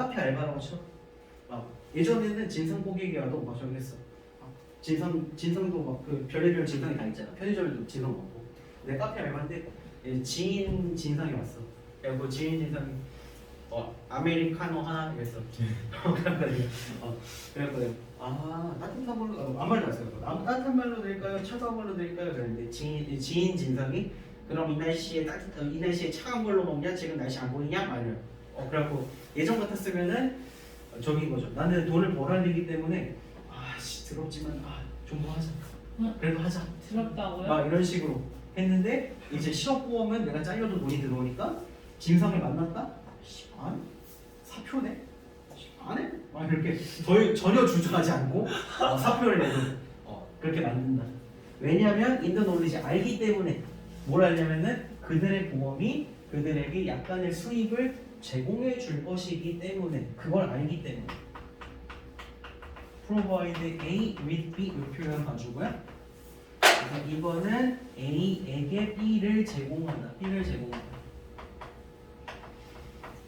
Speaker 1: 카페 알바라고 쳐. 예전에는 진상 고객이라도 막 저기 했어. 진상도 막 그 별의별 진상이 다 있잖아. 편의점에도 진상 많고. 내가 카페 알바인데 지인 진상이 왔어. 그래서 지인 진상이 아메리카노 하나 이랬어. 그래갖고 따뜻한 걸로 아무 말도 안 했어요. 따뜻한 말로 드릴까요? 차가운 걸로 드릴까요? 그랬는데 지인 진상이 그럼 이 날씨에 차가운 걸로 먹냐? 지금 날씨 안 보이냐? 말이야. 그래갖고 예전 같았으면은 저기인 거죠. 나는 돈을 벌어야 되기 때문에 더럽지만 좀 더 하자. 그래도 하자.
Speaker 2: 더럽다고요?
Speaker 1: 막 이런 식으로 했는데 이제 실업보험은 내가 잘려도 돈이 들어오니까 진상을 만났다? 안? 사표네? 안 해? 막 이렇게 전혀 주저하지 않고 사표를 내도 그렇게 만든다. 왜냐하면 인더 놀리지 알기 때문에 뭘 하냐면은 그들의 보험이 그들에게 약간의 수익을 제공해 줄 것이기 때문에 그걸 알기 때문에 provide A with B 이 표현 가지고요. 그래서 이거는 A에게 B를 제공한다. B를 제공한다.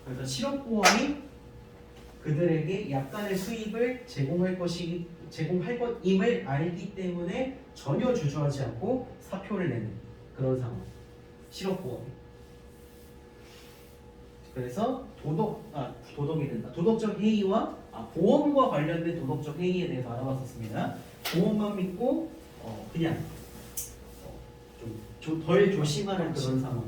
Speaker 1: 그래서 실업보험이 그들에게 약간의 수익을 제공할 것임을 알기 때문에 전혀 주저하지 않고 사표를 내는 그런 상황. 실업보험이. 그래서 도덕이 된다. 도덕적 해이와 보험과 관련된 도덕적 해이에 대해서 알아봤었습니다. 보험만 믿고 그냥 좀 덜 조심하는 그런 상황.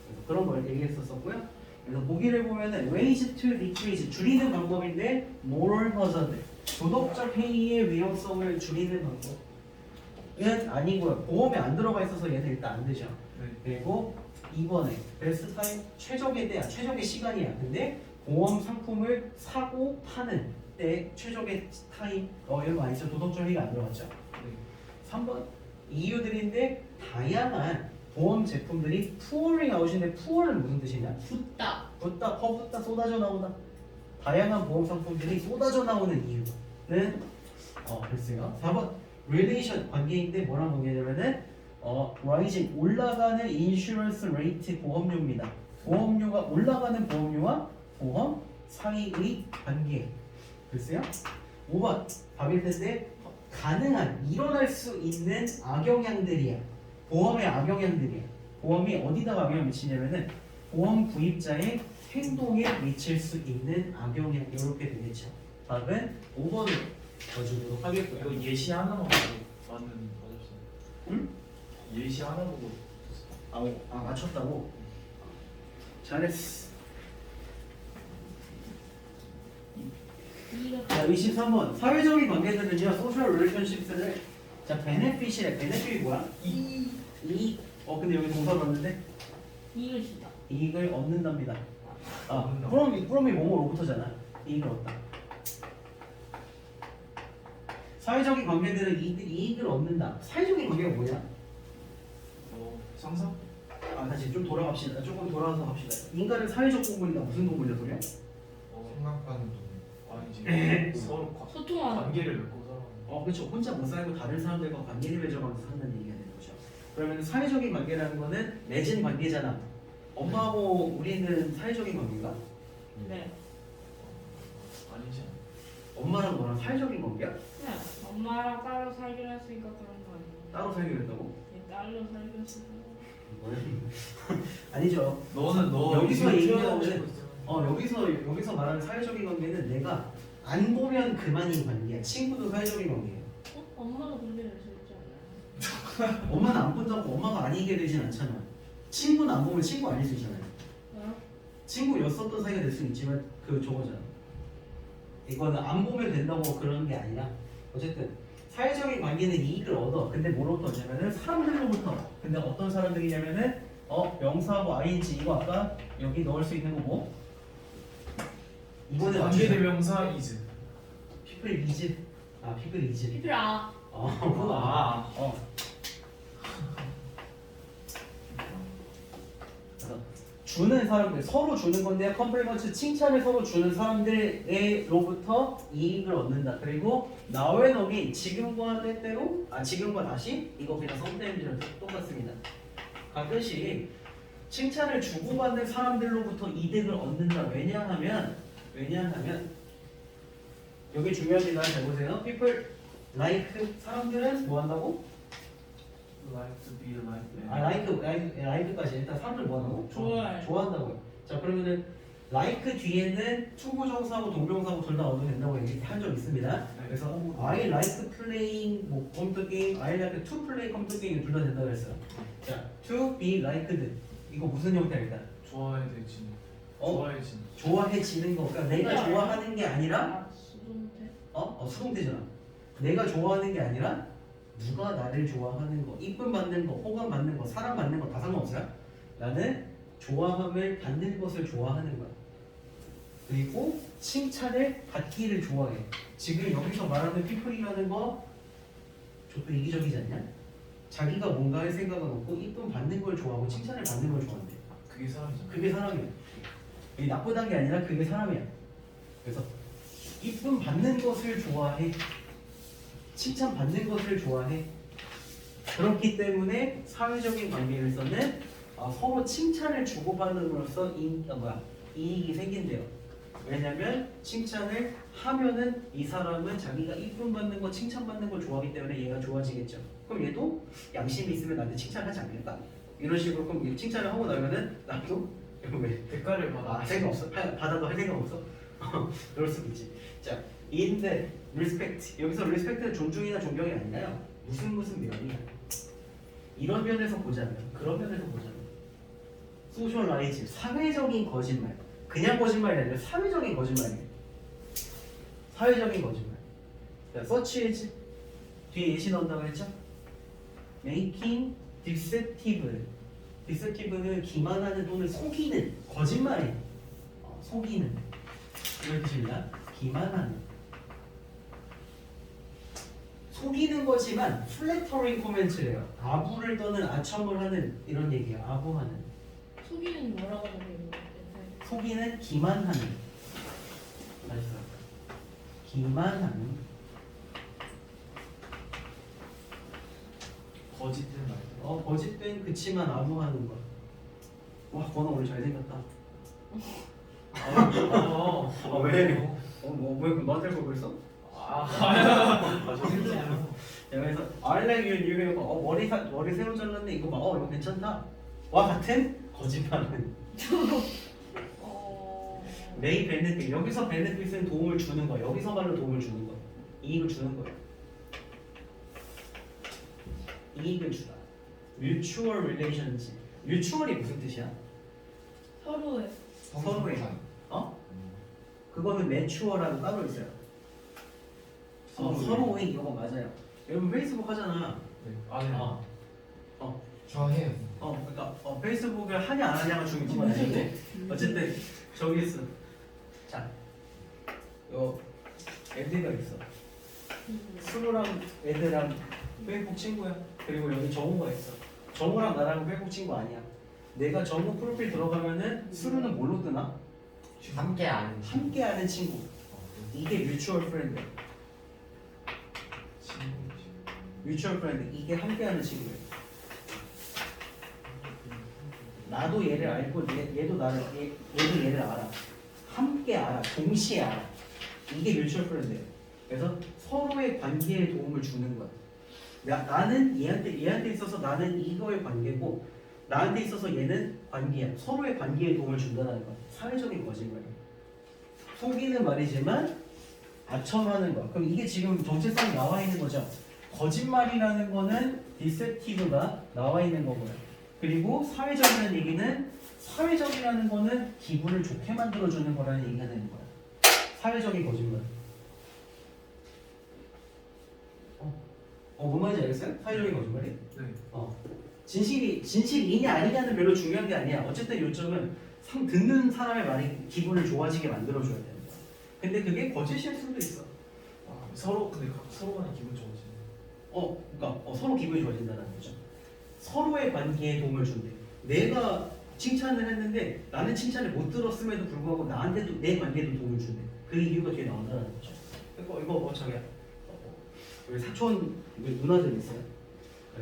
Speaker 1: 그래서 그런 걸 얘기했었고요. 그래서 보기를 보면은 ways to decrease 줄이는 방법인데 moral hazard 도덕적 해이의 위험성을 줄이는 방법은 아니고요. 보험에 안 들어가 있어서 얘는 일단 안 되죠. 그리고 2번에 베스트 타임 최적의 시간이야. 근데 보험 상품을 사고 파는 때 최적의 타임 이런 거 아니죠? 도덕적 해이가 안 들어갔죠. 3번 이유들인데 다양한 보험 제품들이 pure이 나오시는데 pure는 무슨 뜻이냐? 붓다, 퍼붓다, 쏟아져 나오다. 다양한 보험 상품들이 쏟아져 나오는 이유는 글쎄요. 4번 relation 관계인데 뭐랑 관계냐면은 rising 올라가는 인슈런스 레이트 보험료입니다. 보험료가 올라가는 보험료와 보험 사이의 관계. 글쎄요. 5번 답일 텐데 가능한 일어날 수 있는 악영향들이야. 보험의 악영향들이야. 보험이 어디다가 악영향을 미치냐면은 보험 구입자의 행동에 미칠 수 있는 악영향 이렇게 되겠죠. 답은 5번으로 넣어주도록 하겠고요.
Speaker 3: 이거 예시 하나만 보고 맞았어.
Speaker 1: 응?
Speaker 3: 예시 하나 보고
Speaker 1: 맞췄다고? 잘했어. 자, 23번 사회적인 관계들은요 소셜 릴레이션십스를 베네핏이래. 베네핏이 뭐야? 이익. 근데 여기 동사 넣었는데
Speaker 2: 이익을 주다.
Speaker 1: 이익을 얻는답니다.
Speaker 3: 얻는다.
Speaker 1: 프롬이 뭐뭐로부터잖아. 이익을 얻다. 사회적인 관계들은 이익을 얻는다. 사회적인 관계가 뭐냐?
Speaker 3: 상상?
Speaker 1: 다시 좀 돌아갑시다. 조금 돌아와서 갑시다. 인간은 사회적 동물이다. 무슨 동물이야, 소리야?
Speaker 4: 생각하는 돈.
Speaker 3: 아니지. 서로
Speaker 2: 소통하는.
Speaker 3: 관계를 맺고 살아.
Speaker 1: 그렇죠. 혼자 못 살고 다른 사람들과 관계를 맺어가면서 산다는 얘기가 되는 거죠. 그러면 사회적인 관계라는 거는 맺은 관계잖아. 엄마하고 우리는 사회적인 관계인가?
Speaker 2: 네.
Speaker 3: 아니지.
Speaker 1: 엄마랑 너랑 사회적인 관계야?
Speaker 2: 네. 엄마랑 따로 살기로 했으니까 그런 거 아니에요?
Speaker 1: 따로 살기로 했다고?
Speaker 2: 네, 따로 살기로 했으니까.
Speaker 1: 아니죠.
Speaker 3: 너는
Speaker 1: 여기서
Speaker 3: 얘기하고
Speaker 1: 얘기하는 여기서 말하는 사회적인 관계는 내가 안 보면 그만인 관계야. 친구도 사회적인 관계예요.
Speaker 2: 엄마가 그렇게 될 수 있지 않나요?
Speaker 1: 엄마는 안 본다고 엄마가 아니게 되진 않잖아. 친구는 안 보면 친구 아닐 수 있잖아요. 친구였었던 사이가 될 수 있지만 저거잖아. 이거는 안 보면 된다고 그런 게 아니라 어쨌든 사회적인 관계는 이익을 얻어. 근데 뭐로부터 얻냐면은 사람들로부터. 근데 어떤 사람들이냐면은 명사하고 ing 이거 아까 여기 넣을 수 있는 거 뭐? 이번에
Speaker 3: 관계대명사 이즈.
Speaker 1: people is. people is.
Speaker 2: 피필아.
Speaker 1: 주는 사람들 서로 주는 건데요. 컴플리먼트 칭찬을 서로 주는 사람들로부터 이익을 얻는다. 그리고 now and again 지금과 때때로 지금과 다시 이거 그냥 썸네일이랑 똑같습니다. 가끔씩 칭찬을 주고받는 사람들로부터 이득을 얻는다. 왜냐하면 여기 중요합니다. 잘 보세요. people like 사람들은 뭐 한다고?
Speaker 3: like to be like
Speaker 1: like까지 일단 사람들 뭐 한다고?
Speaker 2: 좋아해.
Speaker 1: 좋아한다고요. 자 그러면은 like 뒤에는 투부정사하고 동명사하고 둘 다 얻어도 된다고 얘기한 적 있습니다. 그래서 I like playing 뭐 컴퓨터 게임, I like to play 컴퓨터 게임 둘 다 된다고 했어요. 자 to be liked 이거 무슨 형태일까?
Speaker 3: 좋아해지는
Speaker 1: 어?
Speaker 3: 좋아해지는
Speaker 1: 좋아해지는 거. 그러니까 내가
Speaker 2: 네.
Speaker 1: 좋아하는 게 아니라
Speaker 2: 아, 수동태.
Speaker 1: 수동태잖아. 내가 좋아하는 게 아니라 누가 나를 좋아하는 거, 이쁨 받는 거, 호감 받는 거, 사랑 받는 거 다 상관없어요. 나는 좋아함을 받는 것을 좋아하는 거야. 그리고 칭찬을 받기를 좋아해. 지금 여기서 말하는 people이라는 거 저도 이기적이지 않냐? 자기가 뭔가 할 생각은 없고 이쁨 받는 걸 좋아하고 칭찬을 받는 걸 좋아한대.
Speaker 3: 그게 사람이잖아.
Speaker 1: 그게 사람이야. 이게 나쁘다는 게 아니라 그게 사람이야. 그래서 이쁨 받는 것을 좋아해. 칭찬 받는 것을 좋아해. 그렇기 때문에 사회적인 관계에서는 서로 칭찬을 주고받음으로써 이익이 생긴대요. 왜냐면 칭찬을 하면은 이 사람은 자기가 이쁨 받는 거, 칭찬 받는 걸 좋아하기 때문에 얘가 좋아지겠죠. 그럼 얘도 양심이 있으면 나한테 칭찬하지 않을까? 이런 식으로 그럼 얘 칭찬을 하고 나면은 나도 이거 왜
Speaker 3: 대가를 받아.
Speaker 1: 할 생각 없어? 받아도 할 생각 없어? 그럴 수도 있지. 자, 인데 respect 여기서 respect는 존중이나 존경이 아니라요. 무슨 면이야? 이런 면에서 보자면, 그런 면에서 보자면, 소셜라이즈 사회적인 거짓말, 그냥 거짓말이 아니라 사회적인 거짓말이에요. 사회적인 거짓말. 자, such as 뒤에 예시 넣는다고 했죠? making deceptive. deceptive는 기만하는 또는 속이는 거짓말이에요. 속이는 이런 뜻입니다. 기만하는 속이는 거지만 flattering comment래요. 아부를 떠는 아첨을 하는 이런 얘기예요. 아부하는
Speaker 2: 속이는 뭐라고 적혀 있는 건데?
Speaker 1: 속이는 기만하는 맞았어. 기만하는
Speaker 3: 거짓된 말.
Speaker 1: 거짓된 그치만 아부하는 거. 와 권아 오늘 잘생겼다. 왜? 왜 너한테 보고 있어?
Speaker 3: 죄송해요.
Speaker 1: 그래서 I like you, you 해서 머리 새로 잘랐네 이거 봐. 이거 괜찮다. 와 같은 거짓말은 메이 베네핏 여기서 베네핏은 도움을 주는 거. 여기서 말로 도움을 주는 거. 이익을 주는 거예요. 이익을 주다. mutual relationship. mutual이 무슨 뜻이야?
Speaker 2: 서로의
Speaker 1: 서로의 그거는 매추어라고 따로 있어요. 서로의 이거 맞아요. 여러분 페이스북 하잖아.
Speaker 3: 네. 아, 네.
Speaker 4: 좋아해요.
Speaker 1: 그러니까 페이스북을 하냐 안 하냐가 중요한 건 아닌데 어쨌든 저기 있어. 자, 요 애들가 있어. 수루랑 애들랑 페이스북 친구야. 그리고 여기 정우가 있어. 정우랑 나랑 페이스북 친구 아니야. 내가 정우 프로필 들어가면은 수루는 뭘로 뜨나?
Speaker 4: 함께 아는
Speaker 1: 함께하는 친구. 이게 뮤추얼 프렌드. 뮤추얼 프렌드 이게 함께하는 친구예요. 나도 얘를 알고 얘도 나를 얘도 얘를 알아. 함께 알아. 동시에 알아. 이게 뮤추얼 프렌드예요. 그래서 서로의 관계에 도움을 주는 거야. 나는 얘한테 있어서 나는 이거의 관계고 나한테 있어서 얘는 관계야. 서로의 관계에 도움을 준다는 거야. 사회적인 거짓말이야. 속이는 말이지만 아첨하는 거야. 그럼 이게 지금 정체성이 나와 있는 거죠. 거짓말이라는 거는 디셉티브가 나와 있는 거고요. 그리고 사회적이라는 얘기는 사회적이라는 거는 기분을 좋게 만들어주는 거라는 얘기가 되는 거야. 사회적인 거짓말. 뭔 말인지 알겠어요? 사회적인 거짓말이?
Speaker 3: 네.
Speaker 1: 진실이냐 아니냐는 별로 중요한 게 아니야. 어쨌든 요점은 듣는 사람의 말이 기분을 좋아지게 만들어줘야 되는 거야. 근데 그게 거짓일 수도 있어.
Speaker 3: 서로 근데 서로 간에 기분 좋아지네.
Speaker 1: 그러니까 서로 기분이 좋아진다는 거죠. 서로의 관계에 도움을 준대. 내가 칭찬을 했는데 나는 칭찬을 못 들었음에도 불구하고 나한테도 내 관계에도 도움을 준대. 그 이유가 뒤에 나온다는 거죠. 이거 저기야. 우리 사촌 누나들 있어요.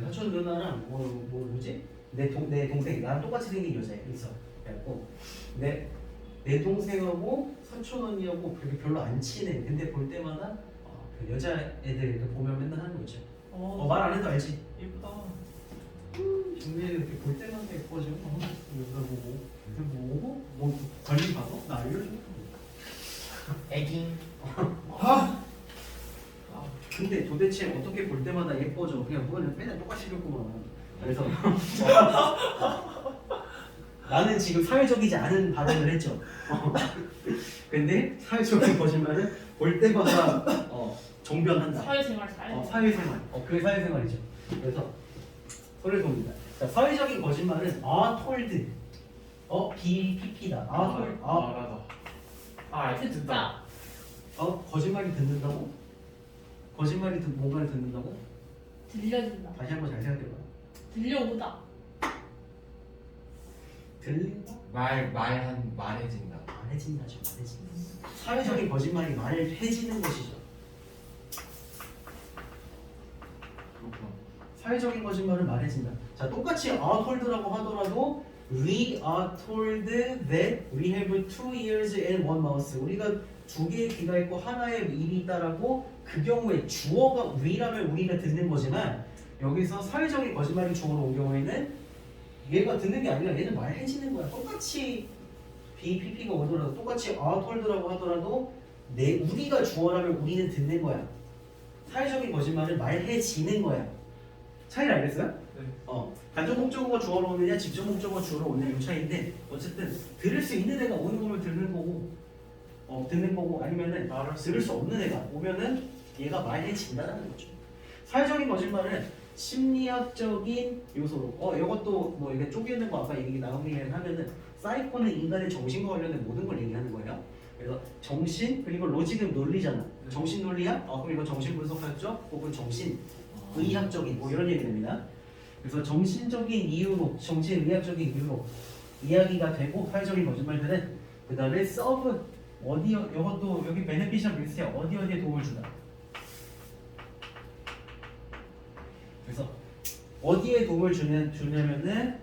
Speaker 1: 사촌 누나랑 뭐지? 내 동생 나랑 똑같이 생긴 여자애 있어. 그래갖고 내 동생하고 사촌 언니하고 별로 안 친해. 근데 볼 때마다 그 여자애들 보면 맨날 하는 거 있죠. 말 안 해도 알지.
Speaker 3: 예쁘다.
Speaker 1: 정민이 이렇게 볼 때마다 예뻐져. 여기다 보고 이렇게 보고 뭐 관리 받아? 나 알려줘.
Speaker 5: 애깅.
Speaker 1: 근데 도대체 어떻게 볼 때마다 예뻐져? 그냥 그거는 맨날 똑같이 생겼구만. 그래서 나는 지금 사회적이지 않은 발언을 했죠. 근데 사회적인 거짓말은 볼 때마다 정변한다.
Speaker 2: 사회생활 잘.
Speaker 1: 사회생활. 그게 사회생활이죠. 그래서 소리를 돕니다. 자, 사회적인 거짓말은 told. BPP다. told.
Speaker 3: 말하다.
Speaker 2: 듣다.
Speaker 1: 거짓말이 듣는다고? 거짓말이 뭔가를 듣는다고?
Speaker 2: 들려준다.
Speaker 1: 다시 한번 잘 생각해봐.
Speaker 2: 들려오다.
Speaker 1: 들린다?
Speaker 5: 말해진다.
Speaker 1: 말해진다죠. 말해진다. 사회적인 거짓말이 말해지는 것이죠.
Speaker 3: 그렇구나.
Speaker 1: 사회적인 거짓말은 말해진다. 자, 똑같이 are told라고 하더라도 we are told that we have 2 ears and 1 mouth. 우리가 2개의 귀가 있고 하나의 입이 있다라고 그 경우에 주어가 we라면 우리가 듣는 거지만 여기서 사회적인 거짓말이 주어로 온 경우에는 얘가 듣는 게 아니라 얘는 말해지는 거야. 똑같이 BPP가 오더라도 똑같이 are told라고 하더라도 우리가 주어라면 우리는 듣는 거야. 사회적인 거짓말은 말해지는 거야. 차이를 알겠어요?
Speaker 3: 네.
Speaker 1: 간접 목적어가 주어로 오느냐 직접 목적어가 주어로 오느냐 이 차이인데 어쨌든 들을 수 있는 애가 오는 거면 듣는 거고 아니면은 들을 수 없는 애가 오면은 얘가 말해진다는 거죠. 사회적인 거짓말은 심리학적인 요소로 이것도 뭐 이게 쪼개는 거 아까 얘기 나온 얘기를 하면은 사이코는 인간의 정신과 관련된 모든 걸 얘기하는 거예요. 그래서 정신 그리고 로직은 논리잖아. 정신 논리야? 그럼 이거 정신 분석학적 혹은 정신 의학적인 뭐 이런 얘기 됩니다. 그래서 정신적인 이유로 정신의학적인 이유로 이야기가 되고 사회적인 거짓말들은 그 다음에 서브 이것도 여기 베네피셜 리스트에 어디에 도움을 주다. 그래서 어디에 도움을 주냐면은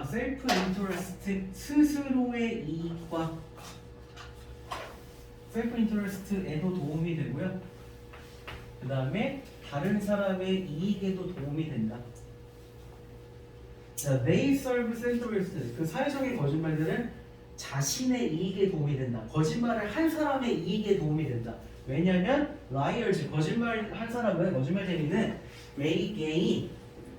Speaker 1: 셀프 인터레스트 스스로의 이익과 셀프 인터레스트에도 도움이 되고요. 그 다음에 다른 사람의 이익에도 도움이 된다. 자, they serve self-interest. 그 사회적인 거짓말들은 자신의 이익에 도움이 된다. 거짓말을 한 사람의 이익에 도움이 된다. 왜냐하면 liars, 거짓말 한 사람은 거짓말쟁이는 may gain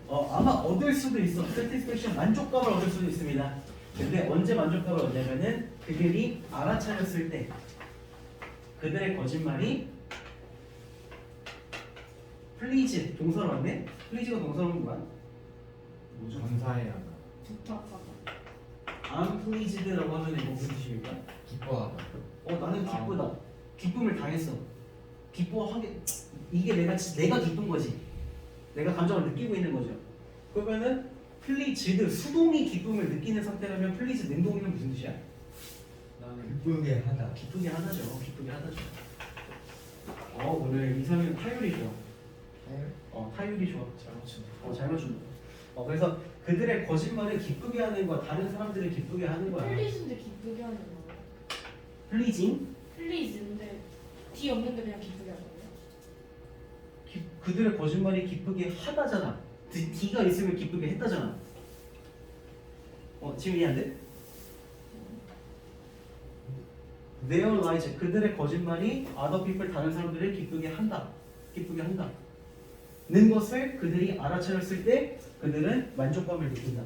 Speaker 1: 아마 얻을 수도 있어. satisfaction, 만족감을 얻을 수도 있습니다. 근데 언제 만족감을 얻냐면은 그들이 알아차렸을 때 그들의 거짓말이 플리즈 동사로 왔네? 플리즈가 동사로 온 거야?
Speaker 3: 뭐죠?
Speaker 5: 감사해야 한다.
Speaker 2: 부탁하다.
Speaker 1: I'm pleased라고 하면 이거 무슨 뜻입니까?
Speaker 5: 기뻐하다.
Speaker 1: 나는 기쁘다. 기쁨을 당했어. 기뻐하게 이게 내가 기쁜 거지. 내가 감정을 느끼고 있는 거죠. 그러면은 플리즈드 수동이 기쁨을 느끼는 상태라면 플리즈 능동이는 무슨 뜻이야?
Speaker 3: 나는
Speaker 5: 기쁘게 하다.
Speaker 1: 기쁘게 하다죠. 기쁘게 하다죠. 오늘 이상형 타율이 좋아. 타율이 좋아.
Speaker 3: 잘 맞추네.
Speaker 1: 잘 맞춘다. 그래서 그들의 거짓말을 기쁘게 하는 거야. 다른 사람들을 기쁘게 하는 거야.
Speaker 2: 플리즈인데 기쁘게 하는 거예요.
Speaker 1: 플리징?
Speaker 2: 플리즈인데 D 없는데 그냥 기쁘게 하는 거예요.
Speaker 1: 그들의 거짓말이 기쁘게 하다잖아. D가 있으면 기쁘게 했다잖아. 지금 이해한대? Their lies, 그들의 거짓말이 other people, 다른 사람들을 기쁘게 한다. 기쁘게 한다. 는 것을 그들이 알아차렸을 때 그들은 만족감을 느낀다.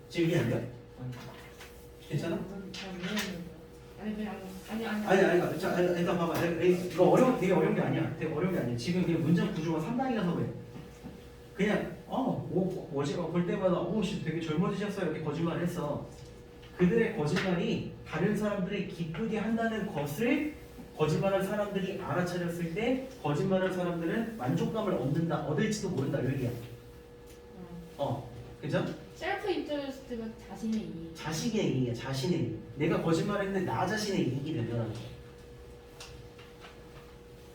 Speaker 1: 지금 이해한대? 괜찮아?
Speaker 2: 아니 그냥
Speaker 1: 아니. 자, 일단 봐봐. 이거 되게 어려운 게 아니야. 되게 어려운 게 아니야. 지금 그냥 문장 구조가 3단이라서 그래. 그냥 뭐지? 볼 때마다 되게 젊어지셨어 이렇게 거짓말을 했어. 그들의 거짓말이 다른 사람들이 기쁘게 한다는 것을 거짓말한 사람들이 알아차렸을 때 거짓말한 사람들은 만족감을 얻을지도 모른다 이 얘기야. 그죠?
Speaker 2: 셀프 인터레스트가 자신의 이익.
Speaker 1: 자신의 이익이야. 자신의 이익. 내가 거짓말했는데 나 자신의 이익이 된다는 거야.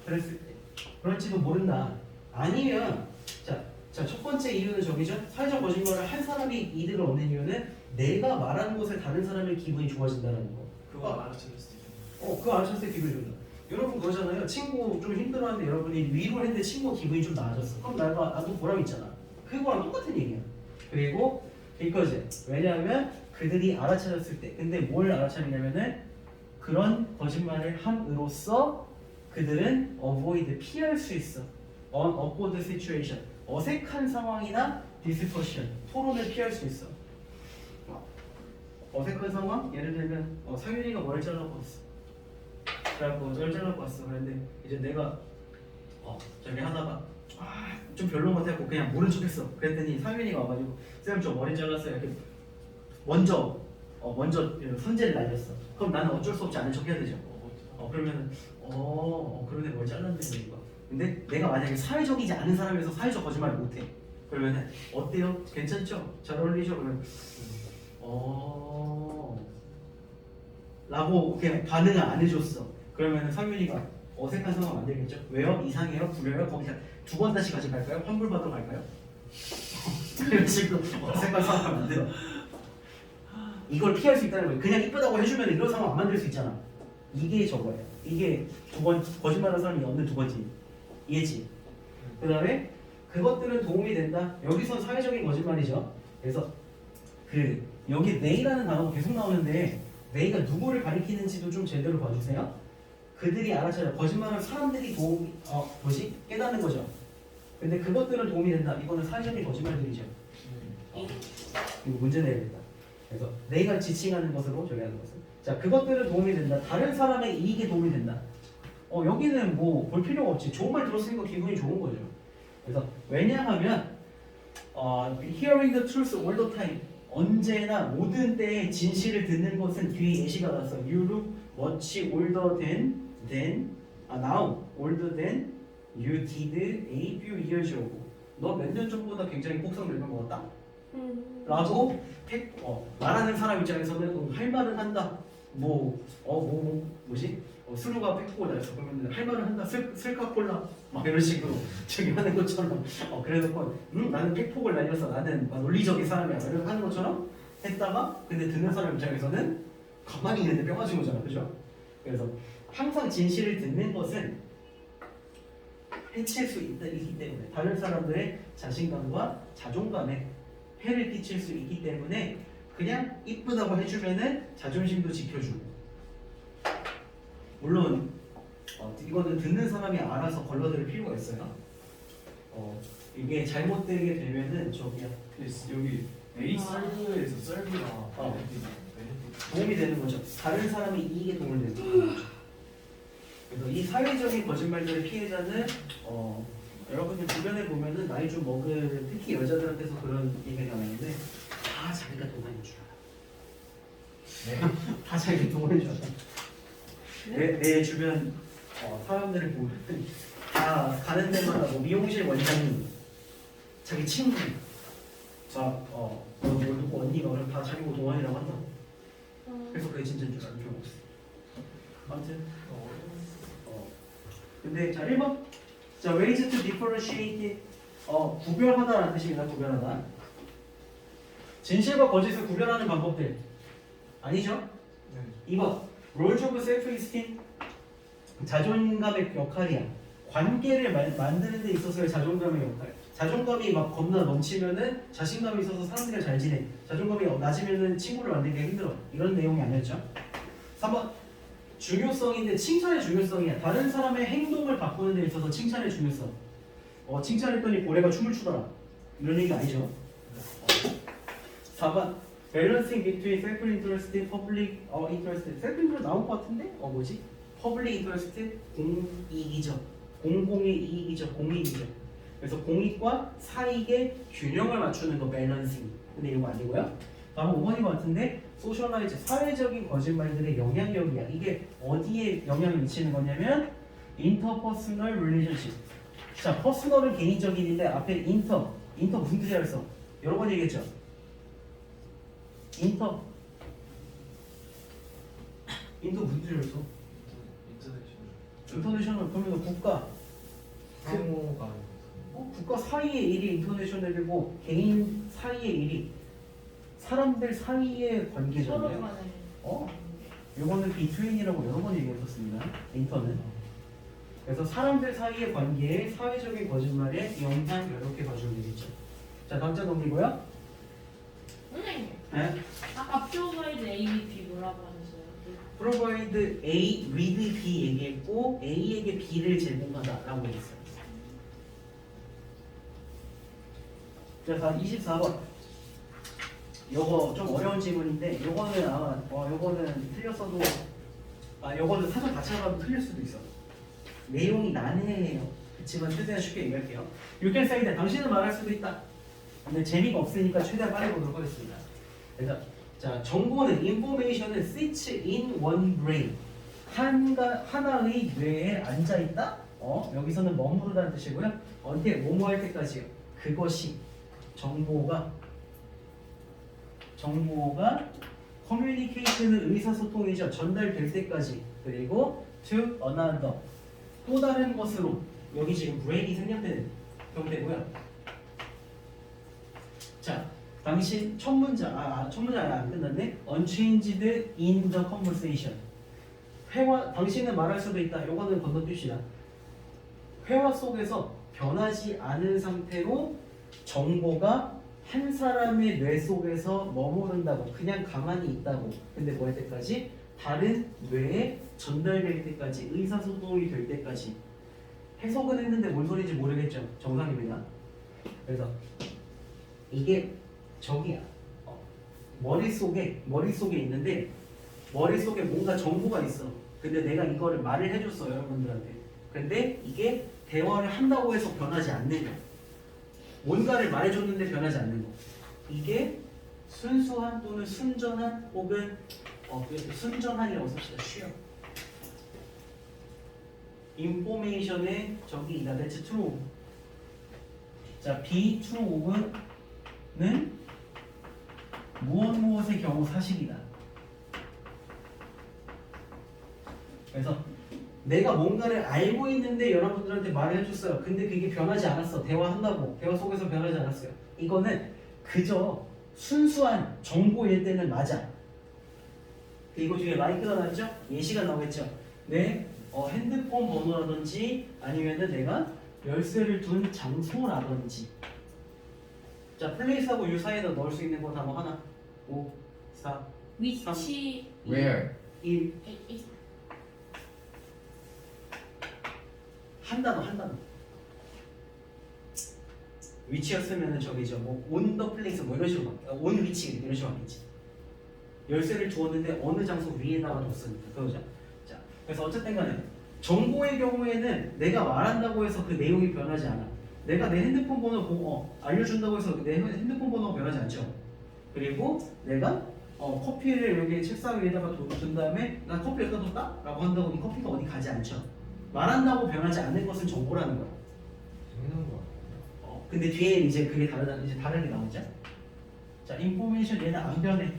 Speaker 1: 그랬을 때 그럴지도 모른다. 아니면 자, 첫 번째 이유는 저기죠. 사회적 거짓말을 한 사람이 이득을 얻는 이유는 내가 말하는 것에 다른 사람의 기분이 좋아진다는 거.
Speaker 3: 그거 알아차릴 수도 있잖아.
Speaker 1: 그거 알았을 때 기분이 좋다. 여러분 그러잖아요. 친구 좀 힘들어하는데 여러분이 위로를 했는데 친구가 기분이 좀 나아졌어. 그럼 나도 보람 있잖아. 그거랑 똑같은 얘기야. 그리고 because 왜냐하면 그들이 알아차렸을 때, 근데 뭘 알아차리냐면은 그런 거짓말을 함으로써 그들은 avoid 피할 수 있어. on awkward situation 어색한 상황이나 discussion 토론을 피할 수 있어. 어색한 상황? 예를 들면 상윤이가 머리 잘라고 왔어. 그래갖고 머리 잘라고 왔어. 그런데 이제 내가 저기 하다가 좀 별로 못했고 그냥 모른 척했어. 그랬더니 상윤이가 와가지고 쌤 저 머리 잘랐어요. 이렇게 먼저 선제를 날렸어. 그럼 나는 어쩔 수 없이 아는 척해야 되죠. 그러면 그러네 머리 잘랐네 이거. 근데 내가 만약에 사회적이지 않은 사람이어서 사회적 거짓말을 못해. 그러면은 어때요? 괜찮죠? 잘 어울리죠? 그러면 라고 그냥 반응을 안 해줬어. 그러면은 상윤이가 어색한 상황 만들겠죠? 왜요? 이상해요? 구려요? 거기 두 번 다시 같이 갈까요? 환불 받으러 갈까요? 그런 식으로 어색한 상황을 만들어. 이걸 피할 수 있다는 거예요. 그냥 이쁘다고 해주면 이런 상황 안 만들 수 있잖아. 이게 저거예요. 이게 거짓말하는 사람이 얻는 두 번째 이해지. 그 다음에 그것들은 도움이 된다. 여기선 사회적인 거짓말이죠. 그래서 여기 they라는 단어가 계속 나오는데 they가 누구를 가리키는지도 좀 제대로 봐주세요. 그들이 알아차려 거짓말을 사람들이 깨닫는 거죠. 근데 그것들은 도움이 된다. 이거는 사회적인 거짓말들이죠. 이거 문제 내야겠다. 그래서 they가 지칭하는 것으로 저기 하는 것은 자 그것들은 도움이 된다. 다른 사람의 이익에 도움이 된다. 여기는 뭐 볼 필요가 없지. 좋은 말 들었으니까 기분이 좋은 거죠. 그래서 왜냐하면 hearing the truth all the time 언제나 모든 때에 진실을 듣는 것은 귀에 예시가 나서 you look much older than now older than you did a few years ago. 너 몇 년 전보다 굉장히 폭삭 늙은 것 같다. 라고 말하는 사람 입장에서는 할 말은 한다. 뭐지? 수루가 팩폭을 날렸어. 그러면 할 말은 한다. 슬카콜라 막 이런 식으로 저기 하는 것처럼 그래놓고 나는 팩폭을 날렸어. 나는 논리적인 사람이야. 이렇게 하는 것처럼 했다가 근데 듣는 사람 입장에서는 가만히 있는데 뼈 맞은 거잖아. 그죠? 그래서 항상 진실을 듣는 것은 해칠 수 있기 때문에 다른 사람들의 자신감과 자존감에 해를 끼칠 수 있기 때문에 그냥 이쁘다고 해주면은 자존심도 지켜주고 물론 이거는 듣는 사람이 알아서 걸러들 필요가 있어요. 이게 잘못되게 되면은 저기야
Speaker 3: 여기 A 썰브에서 썰브가
Speaker 1: 도움이 되는 거죠. 다른 사람이 이익에 도움을 되는 거죠. 그래서 이 사회적인 거짓말들의 피해자는 여러분들 주변에 보면은 나이 좀 먹은 특히 여자들한테서 그런 얘기가 나는데 다 자기가 돈 많이 줄 알아. 네. 다 자기가 돈 많이 줄 알아. 내 주변 사람들을 보면 다 가는 데마다 뭐 미용실 원장님, 자기 친구, 누구 언니가 그럼 다 자기 뭐 동안이라고 한다. 그래서 그게 진짜인 줄 아는 경우 없어. 아무튼 근데 자 1번 자 ways to differentiate 구별하다라는 뜻입니다. 구별하다. 진실과 거짓을 구별하는 방법들 아니죠? 네. 2번 roles of self-esteem 자존감의 역할이야. 관계를 만드는 데 있어서의 자존감의 역할. 자존감이 막 겁나 넘치면은 자신감이 있어서 사람들이랑 잘 지내. 자존감이 낮으면은 친구를 만들기 힘들어. 이런 내용이 아니었죠. 3번 중요성인데 칭찬의 중요성이야. 다른 사람의 행동을 바꾸는 데 있어서 칭찬의 중요성. 칭찬했더니 고래가 춤을 추더라. 이런 얘기 아니죠. 4번 balancing between self-interest, public interest. self-interest 나온 것 같은데? 뭐지? public interest 공이익이죠. 공공의 이익이죠. 공이익이죠. 그래서 공익과 사익의 균형을 맞추는 거 balancing. 근데 이거 아니고요. 다음 5번인 것 같은데 소셜라이즈 사회적인 거짓말들의 영향력이야. 이게 어디에 영향을 미치는 거냐면 interpersonal relationship. 자, 퍼스널은 개인적인인데 앞에 인터 무슨 뜻이야 그랬어? 여러 번 얘기했죠. 인터 무슨 뜻이야 그랬어?
Speaker 3: 인터내셔널
Speaker 1: 그러면 국가
Speaker 5: 상호가
Speaker 1: 국가 사이의 일이 인터내셔널이고 개인 사이의 일이 사람들 사이의
Speaker 2: 서로
Speaker 1: 관계잖아요.
Speaker 2: 간에
Speaker 1: 이거는 비트윈이라고 여러 번 얘기했었습니다. 인터는. 그래서 사람들 사이의 관계에 사회적인 거짓말에 영향 이렇게 봐주면 되겠죠. 자, 다음 장 넘기고요.
Speaker 2: 선생님
Speaker 1: 네.
Speaker 2: 아까 프로바이드 A, B 뭐라고 하셨어요?
Speaker 1: provide A with B 얘기했고 A에게 B를 제공하다라고 했어요. 자, 다음 24번. 요거 좀 어려운 질문인데 요거는 아마 요거는 틀렸어도 요거는 사전 다 찾아가도 틀릴 수도 있어. 내용이 난해해요. 그렇지만 최대한 쉽게 얘기할게요. You can say that. 당신은 말할 수도 있다. 근데 재미가 없으니까 최대한 빨리 보도록 하겠습니다. 그래서 자, 정보는 information은 sits in one brain. 하나의 뇌에 앉아 있다. 여기서는 머무르다는 뜻이고요. 언제 뭐뭐 할 때까지요. 그것이 정보가 커뮤니케이션은 의사소통이죠. 전달될 때까지. 그리고 to another 또 다른 것으로 여기 지금 브레인이 생략되는 경우되고요. 자, 당신 첫 문장 안 끝났네. Unchanged in the conversation. 당신은 말할 수도 있다. 요거는 건너뛰시다. 회화 속에서 변하지 않은 상태로 정보가 한 사람의 뇌 속에서 머무른다고, 그냥 가만히 있다고. 근데 뭐 할 때까지? 다른 뇌에 전달될 때까지, 의사소통이 될 때까지. 해석은 했는데 뭔 소리인지 모르겠죠. 정상입니다. 그래서 이게 저기야. 머릿속에 있는데 머릿속에 뭔가 정보가 있어. 근데 내가 이거를 말을 해줬어, 여러분들한테. 근데 이게 대화를 한다고 해서 변하지 않는 거. 뭔가를 말해줬는데 변하지 않는 거. 이게 순수한 또는 순전한 혹은 순전한이라고 씁시다. 쉬어. 인포메이션의 저기이다. That's true. 자, be true는 무엇의 경우 사실이다. 그래서 내가 뭔가를 알고 있는데 여러분들한테 말을 해줬어요. 근데 그게 변하지 않았어. 대화한다고. 대화 속에서 변하지 않았어요. 이거는 그저 순수한 정보일 때는 맞아. 이거 중에 like가 나왔죠? 예시가 나오겠죠? 내 핸드폰 번호라든지 아니면은 내가 열쇠를 둔 장소라든지. 자, 플레이스하고 유 사이에다 넣을 수 있는 거 단어 하나. 5, 4,
Speaker 2: 위치
Speaker 5: Where?
Speaker 1: 1. 한 단어. 위치였으면은 저기죠. 뭐 on the place 뭐 이런 식으로 on 위치 이런 식으로 하겠지. 열쇠를 주었는데 어느 장소 위에다가 뒀으니까 그거죠. 자, 그래서 어쨌든 간에 정보의 경우에는 내가 말한다고 해서 그 내용이 변하지 않아. 내가 내 핸드폰 번호 보고 알려준다고 해서 내 핸드폰 번호가 변하지 않죠. 그리고 내가 커피를 여기 책상 위에다가 둔 다음에 나 커피 여기다 뒀다? 라고 한다고 이 커피가 어디 가지 않죠. 말한다고 변하지 않는 것은 정보라는 거야.
Speaker 5: 당연한 거
Speaker 1: 근데 뒤에 이제 그게 이제 다른 게 나오죠. 자, 인포메이션 얘는 안 변해.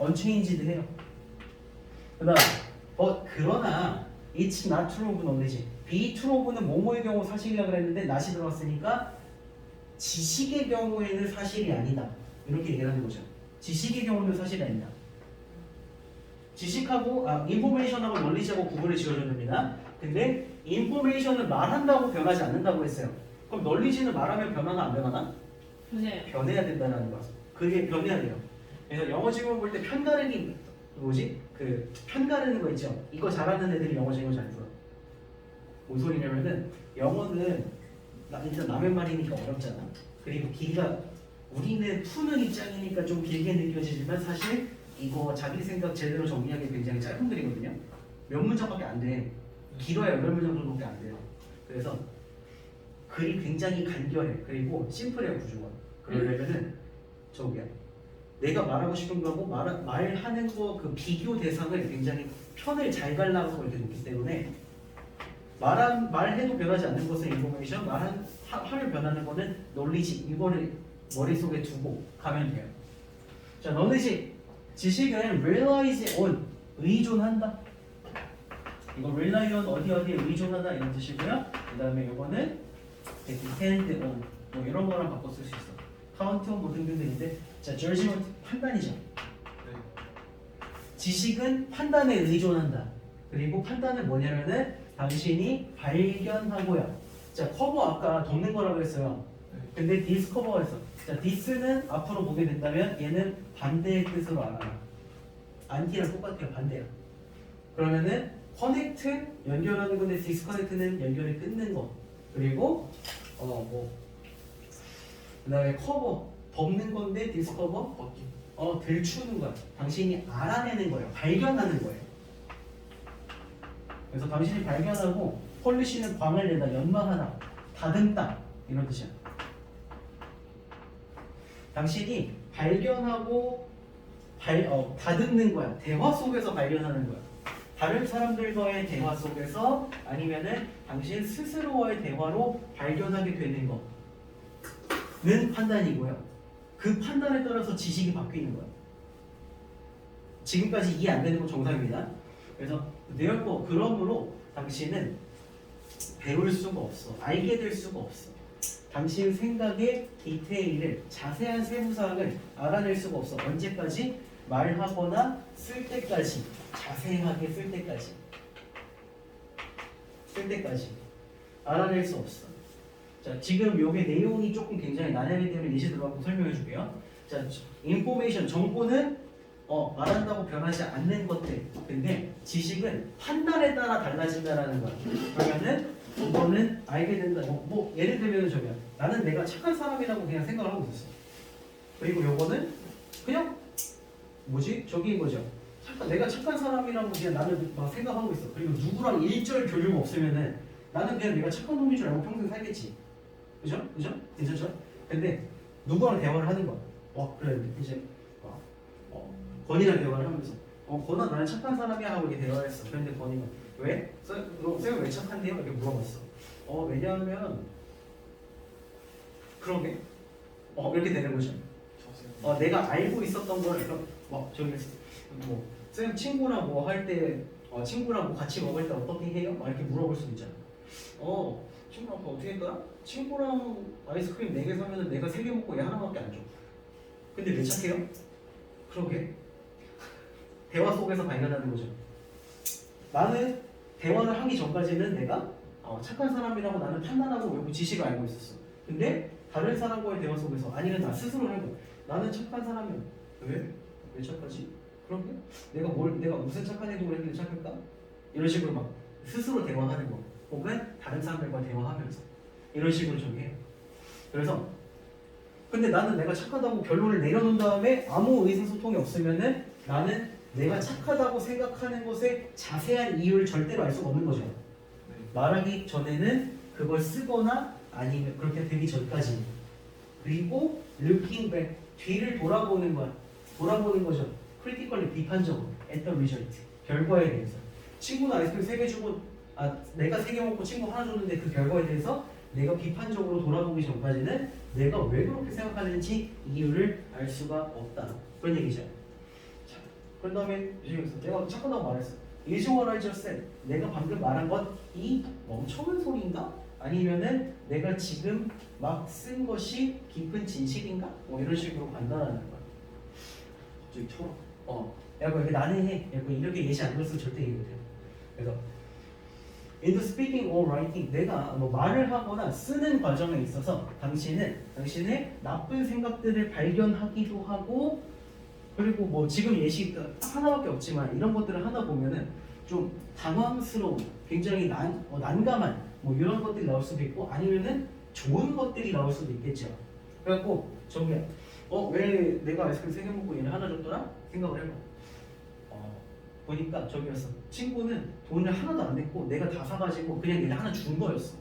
Speaker 1: unchanged 해요. 그다음, 그러나 it's not true of knowledge. be true of는 뭐뭐의 경우 사실이라고 그랬는데 not이 들어갔으니까 지식의 경우에는 사실이 아니다. 이렇게 얘기를 하는 거죠. 지식의 경우는 사실이 아니다. 지식하고 인포메이션하고 knowledge하고 구분을 지어줘야 됩니다. 근데 인포메이션은 말한다고 변하지 않는다고 했어요. 그럼 knowledge는 말하면 변하나 안 변하나? 변해야 된다는 거야. 그게 변해야 돼요. 그래서 영어 지문 볼 때 편가르기 편가르는 거 있죠. 이거 잘하는 애들이 영어 지문 잘 풀어. 뭔 소리냐면은 영어는 일단 남의 말이니까 어렵잖아. 그리고 길이가 우리는 푸는 입장이니까 좀 길게 느껴지지만 사실 이거 자기 생각 제대로 정리하기 굉장히 짧은 글이거든요. 몇 문장밖에 안 돼. 길어야 8문장 정도밖에 안 돼요. 그래서 글이 굉장히 간결해. 그리고 심플해요, 구조가. 그러려면은 저기야. 내가 말하고 싶은 거하고 말하는 거 그 비교 대상을 굉장히 편을 잘 갈라서 이렇게 놓기 때문에 말해도 변하지 않는 것은 인포메이션, 하면 변하는 거는 knowledge. 이거를 머릿속에 두고 가면 돼요. 자, knowledge. 지식은 realize on, 의존한다. 이거 rely on 어디에 의존하다 이런 뜻이고요. 그 다음에 이거는 depend on 뭐 이런 거랑 바꿔 쓸 수 있어. count on 뭐 등등등인데 자 judgment 판단이죠.
Speaker 3: 네.
Speaker 1: 지식은 판단에 의존한다. 그리고 판단은 뭐냐면은 당신이 발견하고요. 자 커버 아까 덮는 거라고 했어요. 근데 디스커버가 있어. 자 디스는 앞으로 보게 된다면 얘는 반대의 뜻으로 알아요. 안티랑 똑같아요. 반대야. 그러면은 커넥트 연결하는 건데 디스커넥트는 연결을 끊는 거. 그리고 뭐 그다음에 커버 덮는 건데 디스커버
Speaker 3: 벗기.
Speaker 1: 들추는 거야. 당신이 알아내는 거예요. 발견하는 거예요. 그래서 당신이 발견하고 폴리시는 광을 내다, 연마하다, 다듬다 이런 뜻이야. 당신이 발견하고 다듬는 거야. 대화 속에서 발견하는 거야. 다른 사람들과의 대화 속에서 아니면은 당신 스스로와의 대화로 발견하게 되는 거는 판단이고요. 그 판단에 따라서 지식이 바뀌는 거야. 지금까지 이해 안 되는 건 정상입니다. 그래서 therefore 그러므로 당신은 배울 수가 없어. 알게 될 수가 없어. 당신 생각의 디테일을 자세한 세부사항을 알아낼 수가 없어. 언제까지? 말하거나 쓸 때까지. 자세하게 쓸 때까지 알아낼 수 없어. 자 지금 요게 내용이 조금 굉장히 난해하기 때문에 예시 들어가고 설명해 줄게요. 자 인포메이션 정보는 말한다고 변하지 않는 것들. 근데 지식은 판단에 따라 달라진다라는 거야. 그러면은 이거는 알게 된다. 뭐 예를 들면 저기야. 나는 내가 착한 사람이라고 그냥 생각을 하고 있었어. 그리고 요거는 그냥 뭐지? 저기인 거죠. 내가 착한 사람이라고 그냥 나는 막 생각하고 있어. 그리고 누구랑 일절 교류가 없으면은 나는 그냥 내가 착한 놈인 줄 알고 평생 살겠지. 그죠? 괜찮죠? 근데 누구랑 대화를 하는 거야. 그래 이제 건이랑 대화를 하면서 건아 나는 착한 사람이야 하고 이렇게 대화를 했어. 그런데 건이가 왜? 쌤은 왜 착한데요? 이렇게 물어봤어. 왜냐하면 그러게 이렇게 되는 거죠. 내가 알고 있었던 거를 저기 쌤 친구랑 뭐 할 때 친구랑 뭐 같이 먹을 때 어떻게 해요? 이렇게 물어볼 수도 있잖아. 친구랑 어떻게 할까? 친구랑 아이스크림 4개 사면은 내가 3개 먹고 얘 하나밖에 안 줘. 근데 왜 착해요? 그러게. 대화 속에서 발견하는 거죠. 나는 대화를 하기 전까지는 내가 착한 사람이라고 나는 판단하고 외부 지식을 알고 있었어. 근데 다른 사람과의 대화 속에서 아니면 나 스스로 하는 거야. 나는 착한 사람이야. 왜 착하지? 그러게? 내가 무슨 착한 행동을 했는데 착할까? 이런 식으로 막 스스로 대화하는 거. 혹은 다른 사람들과 대화하면서 이런 식으로 정해요. 그래서 근데 나는 내가 착하다고 결론을 내려놓은 다음에 아무 의사소통이 없으면은 나는 내가 착하다고 생각하는 것에 자세한 이유를 절대로 알 수가 없는 거죠. 말하기 전에는 그걸 쓰거나 아니면 그렇게 되기 전까지. 그리고 looking back 뒤를 돌아보는 거죠. critically 비판적으로 at the result 결과에 대해서. 친구는 아이스크림 3개 주고 내가 3개 먹고 친구 하나 줬는데 그 결과에 대해서 내가 비판적으로 돌아보기 전까지는 내가 왜 그렇게 생각하는지 이유를 알 수가 없다. 그런 얘기죠. 자, 그런 다음에 내가 착하다고 말했어. Is what I just said. 내가 방금 말한 것 이 멍청한 소리인가? 아니면은 내가 지금 막 쓴 것이 깊은 진실인가? 이런 식으로 판단하는 거야.
Speaker 3: 갑자기 철학.
Speaker 1: 이렇게 난해해. 이렇게 예시 안 들었으면 절대 이해 못해. 그래서 in the speaking or writing 내가 말을 하거나 쓰는 과정에 있어서 당신의 나쁜 생각들을 발견하기도 하고 그리고 지금 예시가 하나밖에 없지만 이런 것들을 하다 보면은 좀 당황스러운 굉장히 난감한 이런 것들이 나올 수도 있고 아니면은 좋은 것들이 나올 수도 있겠죠. 그래갖고 왜 내가 아이스크림 3개 먹고 얘는 하나 줬더라? 생각을 해봐. 보니까 저기였어. 친구는 돈을 하나도 안 냈고 내가 다 사가지고 그냥 얘를 하나 준 거였어.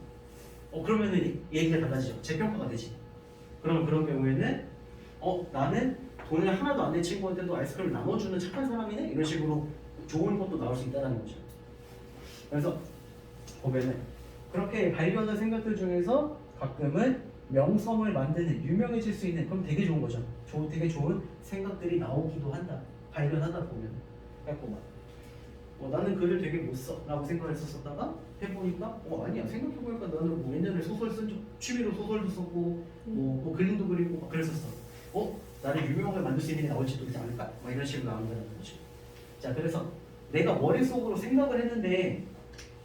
Speaker 1: 그러면은 얘기가 달라지죠. 재평가가 되지. 그럼 그런 경우에는 나는 돈을 하나도 안 낸 친구한테도 아이스크림을 나눠주는 착한 사람이네? 이런 식으로 좋은 것도 나올 수 있다는 거죠. 그래서 보면은 그렇게 발견한 생각들 중에서 가끔은 명성을 만드는 유명해질 수 있는 그럼 되게 좋은 거죠. 되게 좋은 생각들이 나오기도 한다. 발견하다 보면. 그래갖고 나는 글을 되게 못 써 라고 생각을 했었다가 해보니까 아니야 생각해보니까 나는 뭐 옛날에 소설 쓴 적 취미로 소설도 썼고 뭐 그림도 그리고 막 그랬었어. 나를 유명하게 만들 수 있는 게 나올지도 있지 않을까? 막 이런 식으로 나온다는 거지. 자 그래서 내가 머릿속으로 생각을 했는데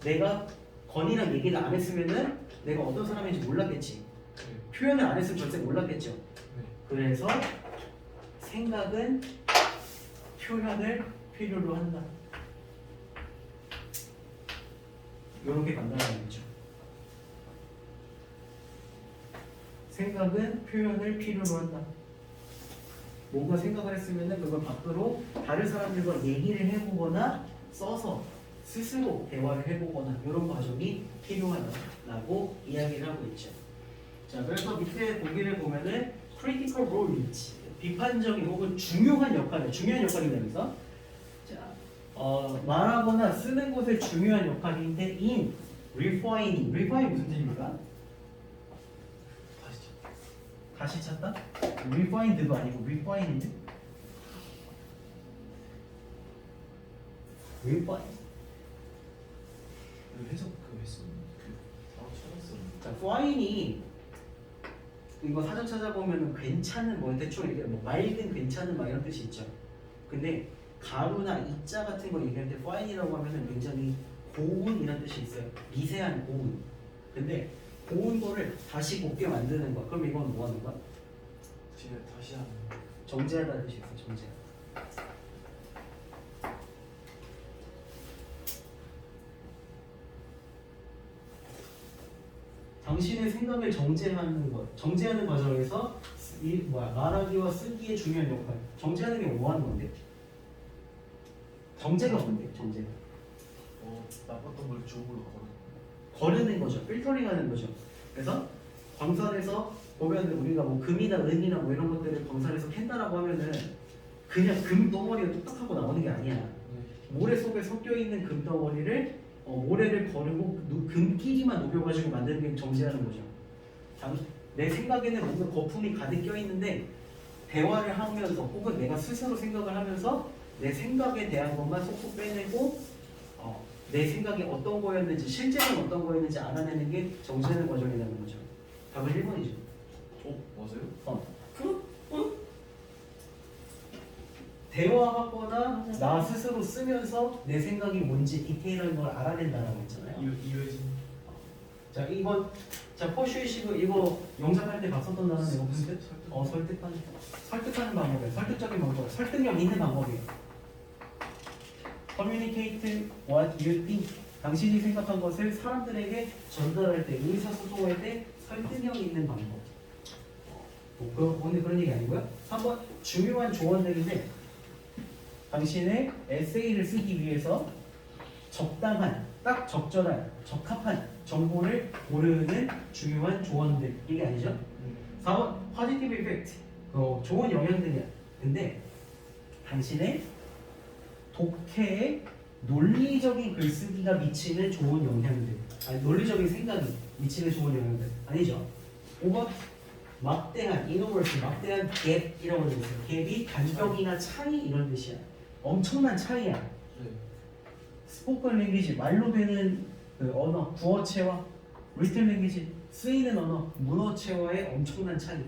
Speaker 1: 내가 건이랑 얘기를 안 했으면은 내가 어떤 사람인지 몰랐겠지. 표현을 안 했으면 절대 몰랐겠죠. 그래서 생각은 표현을 필요로 한다. 이렇게 간단한 거죠. 생각은 표현을 필요로 한다. 뭔가 생각을 했으면은 그걸 밖으로 다른 사람들과 얘기를 해보거나 써서 스스로 대화를 해보거나 이런 과정이 필요하다라고 이야기를 하고 있죠. 자, 그래서 밑에 보기를 보면은 critical role 있지. 비판적인 혹은 중요한 역할이라면서 말하거나 쓰는 것에 중요한 역할인데 in refine 무슨 뜻입니까? 다시 찾다? refined도 아니고 refined? refine.
Speaker 3: 해석 그 했었는데 찾았었는데.
Speaker 1: 자, fine이 이거 사전 찾아보면 괜찮은 뭐 대충 이게 뭐 맑은 괜찮은 막 이런 뜻이 있죠. 근데 가루나 이자 같은 거 얘기할 때 fine이라고 하면은 굉장히 고운이라는 뜻이 있어요. 미세한 고운. 근데 고운 거를 다시 곱게 만드는 거야. 그럼 이건 뭐 하는 거야?
Speaker 3: 다시 하는.
Speaker 1: 정제하다는 뜻이 있어. 정제. 당신의 생각을 정제하는 과정에서 말하기와 쓰기의 중요한 역할. 정제하는 게 뭐 하는 건데? 정제가 뭔데? 정제가
Speaker 3: 나빴던 걸 좋은 걸로
Speaker 1: 거르는 거죠. 필터링하는 거죠. 그래서 광산에서 보면 우리가 뭐 금이나 은이나 뭐 이런 것들을 광산에서 캔다라고 하면은 그냥 금 덩어리가 뚝딱하고 나오는 게 아니야. 모래 속에 섞여 있는 금 덩어리를 모래를 거르고 금끼리만 녹여가지고 만드는 게 정제하는 거죠. 내 생각에는 뭔가 거품이 가득 껴 있는데 대화를 하면서 혹은 내가 스스로 생각을 하면서 내 생각에 대한 것만 쏙쏙 빼내고 내 생각이 어떤 거였는지 실제는 어떤 거였는지 알아내는 게 정제하는 과정이라는 거죠. 답은 1번이죠.
Speaker 3: 맞아요?
Speaker 1: 대화하거나
Speaker 2: 맞아요.
Speaker 1: 나 스스로 쓰면서 내 생각이 뭔지 디테일한 걸 알아낸다라고 했잖아요.
Speaker 3: 이회진.
Speaker 1: 자, 이번 포슈이식을 이거 영작할 때 봤었던 단어는 이거 무슨 뜻? 설득하는 방법이에요. 설득적인 방법. 설득력 있는 방법이에요. Communicate what you think. 당신이 생각한 것을 사람들에게 전달할 때, 의사소통할 때 설득력 있는 방법. 오늘 그런 얘기 아니고요. 한번 중요한 조언들인데 당신의 에세이를 쓰기 위해서 적당한, 딱 적절한, 적합한 정보를 고르는 중요한 조언들. 이게 아니죠? 4번 positive effect. 좋은 영향들이야. 근데 당신의 독해에 논리적인 글쓰기가 미치는 좋은 영향들, 논리적인 생각이 미치는 좋은 영향들 아니죠. 5번 막대한, 이노버스, 막대한 갭이라고 되어 있어요. 갭이 간격이나 차이 이런 뜻이야. 엄청난 차이야.
Speaker 3: 네.
Speaker 1: 스포큰 랭귀지, 말로 되는 그 언어, 구어체와 리튼 랭귀지, 쓰이는 언어, 문어체와의 엄청난 차이.